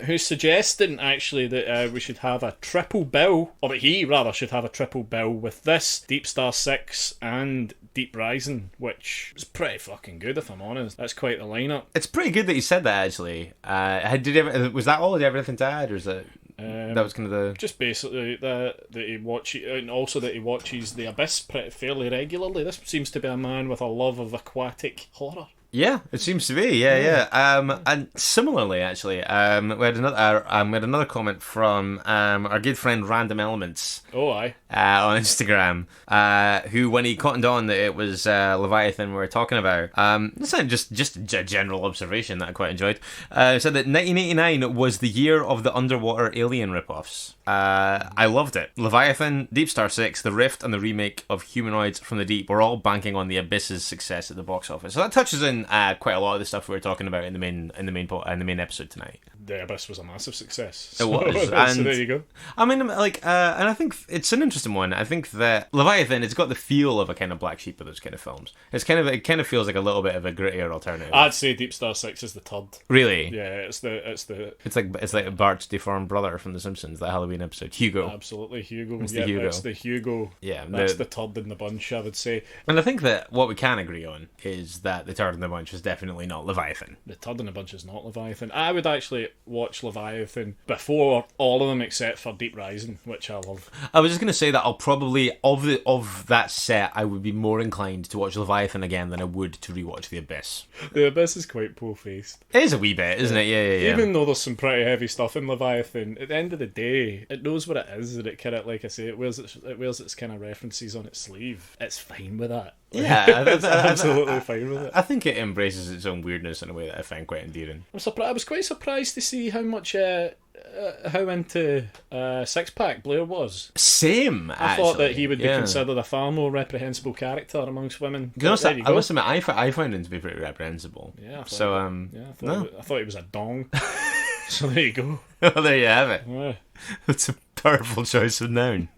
who's suggesting actually that we should have a triple bill, or that he rather should have a triple bill with this, Deep Star 6 and Deep Rising, which is pretty fucking good, if I'm honest. That's quite the lineup. It's pretty good that you said that, actually. Was that all? Did you have anything to add, or is it? That was kind of the... Just basically that he watches, and also that he watches The Abyss fairly regularly. This seems to be a man with a love of aquatic horror. Yeah, it seems to be. Yeah. And similarly, actually, we had another comment from our good friend Random Elements. Oh, aye. On Instagram, who, when he cottoned on that it was Leviathan we were talking about, this is just a general observation that I quite enjoyed. Said that 1989 was the year of the underwater alien ripoffs. I loved it. Leviathan, Deep Star 6, The Rift, and the remake of Humanoids from the Deep were all banking on the Abyss's success at the box office. So that touches in quite a lot of the stuff we were talking about in the main episode tonight. The Abyss was a massive success. It was. So And there you go. I mean, like, and I think it's an interesting one. I think that Leviathan, it's got the feel of a kind of black sheep of those kind of films. It kind of feels like a little bit of a grittier alternative. I'd say Deep Star 6 is the third. Really? Yeah, it's the It's like Bart's deformed brother from The Simpsons, that Halloween episode, Hugo. absolutely Hugo. It's Yeah, the Hugo. it's the Hugo. Yeah, That's the third in the bunch, I would say. And I think that what we can agree on is that the third in the bunch is definitely not Leviathan. The third in the bunch is not Leviathan. I would actually watch Leviathan before all of them except for Deep Rising, which I love. I was just going to say that I'll probably, of that set, I would be more inclined to watch Leviathan again than I would to rewatch The Abyss. The Abyss is quite po-faced. It is a wee bit, isn't it? Yeah. Even though there's some pretty heavy stuff in Leviathan, at the end of the day, it knows what it is, and it kind of, like I say, it wears its kind of references on its sleeve. It's fine with that. Yeah, It's absolutely fine with it. I think it embraces its own weirdness in a way that I find quite endearing. I was quite surprised to see how much, how into Six Pack Blair was. Same, I thought that he would be considered a far more reprehensible character amongst women. You know, I must admit, I found him to be pretty reprehensible. Yeah. I thought he was a dong. So there you go. Well, there you have it. Yeah. It's a powerful choice of noun.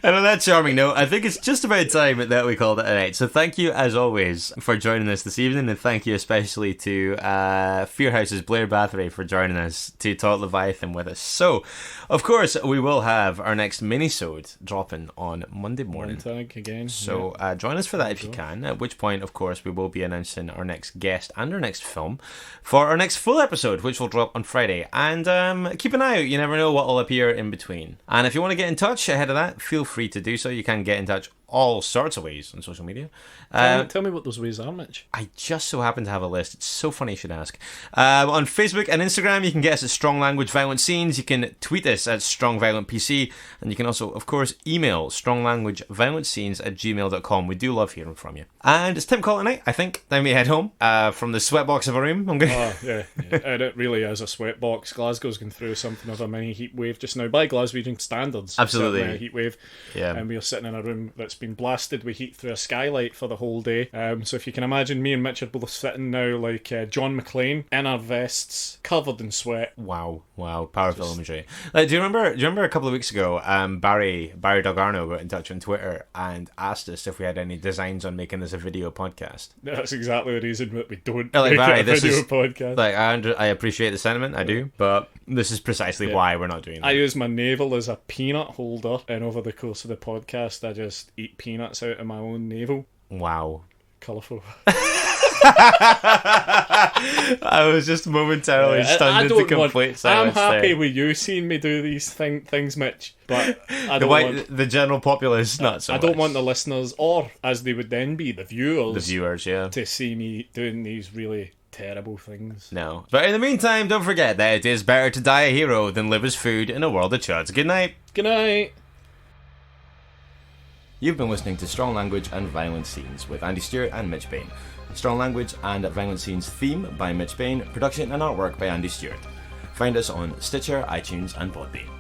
And on that charming note, I think it's just about time that we called it a night. So thank you, as always, for joining us this evening, and thank you especially to Fear Haus's Blair Bathory for joining us to talk Leviathan with us. So, of course, we will have our next mini-sode dropping on Monday morning. Tag again. So join us for that if you can, at which point, of course, we will be announcing our next guest and our next film for our next full episode, which will drop on Friday. And keep an eye out, you never know what will appear in between. And if you want to get in touch ahead of that, feel free to do so. You can get in touch all sorts of ways on social media. Tell me what those ways are, Mitch. I just so happen to have a list. It's so funny you should ask. On Facebook and Instagram, you can get us at Strong Language Violent Scenes. You can tweet us at Strong Violent PC. And you can also, of course, email stronglanguageviolentscenes@gmail.com. We do love hearing from you. And it's Tim calling tonight, I think. Then we head home from the sweatbox of a room. I'm going. Oh, yeah. And it really is a sweatbox. Glasgow's going through something of a mini heat wave just now, by Glaswegian standards. Absolutely. A heat wave. Yeah. And we are sitting in a room that's been blasted with heat through a skylight for the whole day. So if you can imagine, me and Mitch are both sitting now like John McClane in our vests, covered in sweat. Wow, powerful imagery. Like, do you remember a couple of weeks ago, Barry Dalgarno got in touch on Twitter and asked us if we had any designs on making this a video podcast? That's exactly the reason that we don't like, make Barry, it a video podcast. Like, I appreciate the sentiment, I do, but this is precisely why we're not doing that. I use my navel as a peanut holder, and over the course of the podcast, I just eat peanuts out of my own navel. Wow. Colourful. I was just momentarily stunned into complete silence. I'm happy there. with you seeing me do these things, Mitch, but I don't the general populace, not so I don't much. want the listeners, or as they would then be, the viewers, yeah, to see me doing these really terrible things. No. But in the meantime, don't forget that it is better to die a hero than live as food in a world of chuds. Good night. Good night. You've been listening to Strong Language and Violent Scenes with Andy Stewart and Mitch Bain. Strong Language and Violent Scenes theme by Mitch Bain, production and artwork by Andy Stewart. Find us on Stitcher, iTunes and Podbean.